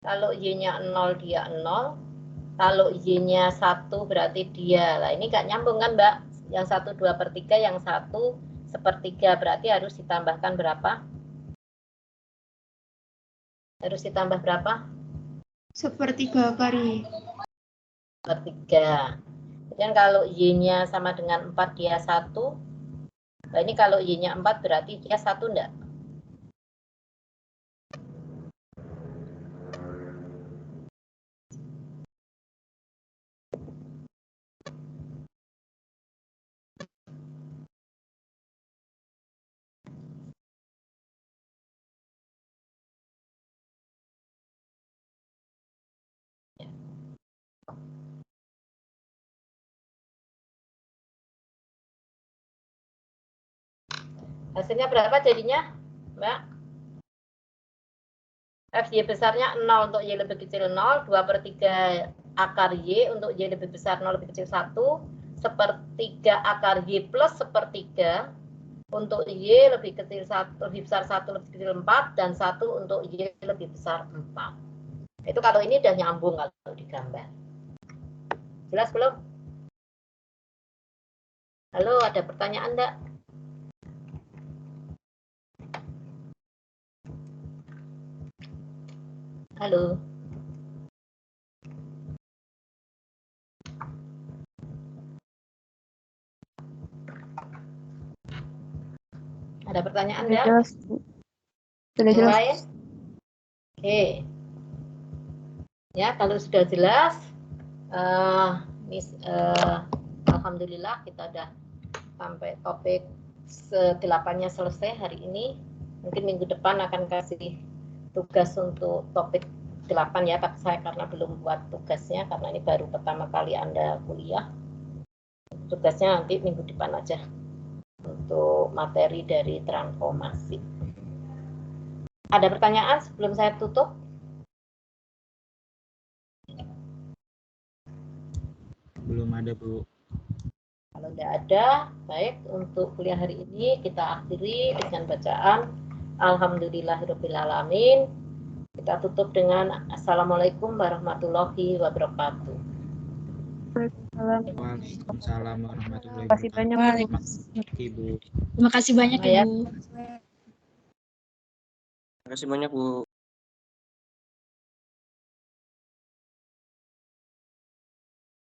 Kalau Y-nya 0, dia 0. Kalau Y-nya 1 berarti dia. Lah ini nggak nyambung kan, Mbak? Yang 1 2/3, yang 1 1/3 berarti harus ditambahkan berapa? Harus ditambah berapa? 1/3 akar Y. 1/3. Kemudian kalau Y-nya sama dengan 4, dia 1. Nah ini kalau Y-nya 4 berarti dia 1 enggak? Hasilnya berapa jadinya, Mbak? FY besarnya 0 untuk Y lebih kecil 0, 2/3 akar Y untuk Y lebih besar 0 lebih kecil 1, 1/3 akar Y plus 1/3 untuk Y lebih kecil 1, lebih besar 1 lebih kecil 4, dan 1 untuk Y lebih besar 4. Itu kalau ini udah nyambung kalau digambar. Jelas belum? Halo, ada pertanyaan enggak? Halo. Ada pertanyaan Sudah enggak? jelas, Bu. Sudah Yang jelas. lain? Oke. Ya, kalau sudah jelas, alhamdulillah kita udah sampai topik 8-nya selesai hari ini. Mungkin minggu depan akan kasih tugas untuk topik 8 ya, tapi saya karena belum buat tugasnya karena ini baru pertama kali Anda kuliah. Tugasnya nanti minggu depan aja untuk materi dari transformasi. Ada pertanyaan sebelum saya tutup? Belum ada, Bu. Kalau tidak ada, baik, untuk kuliah hari ini kita akhiri dengan bacaan Alhamdulillahirrabbilalamin. Kita tutup dengan Assalamualaikum warahmatullahi wabarakatuh. Waalaikumsalam warahmatullahi Terima kasih banyak, Bu. wabarakatuh. Terima kasih, Bu. Terima kasih banyak, Ya. Ibu. Terima kasih banyak, Bu.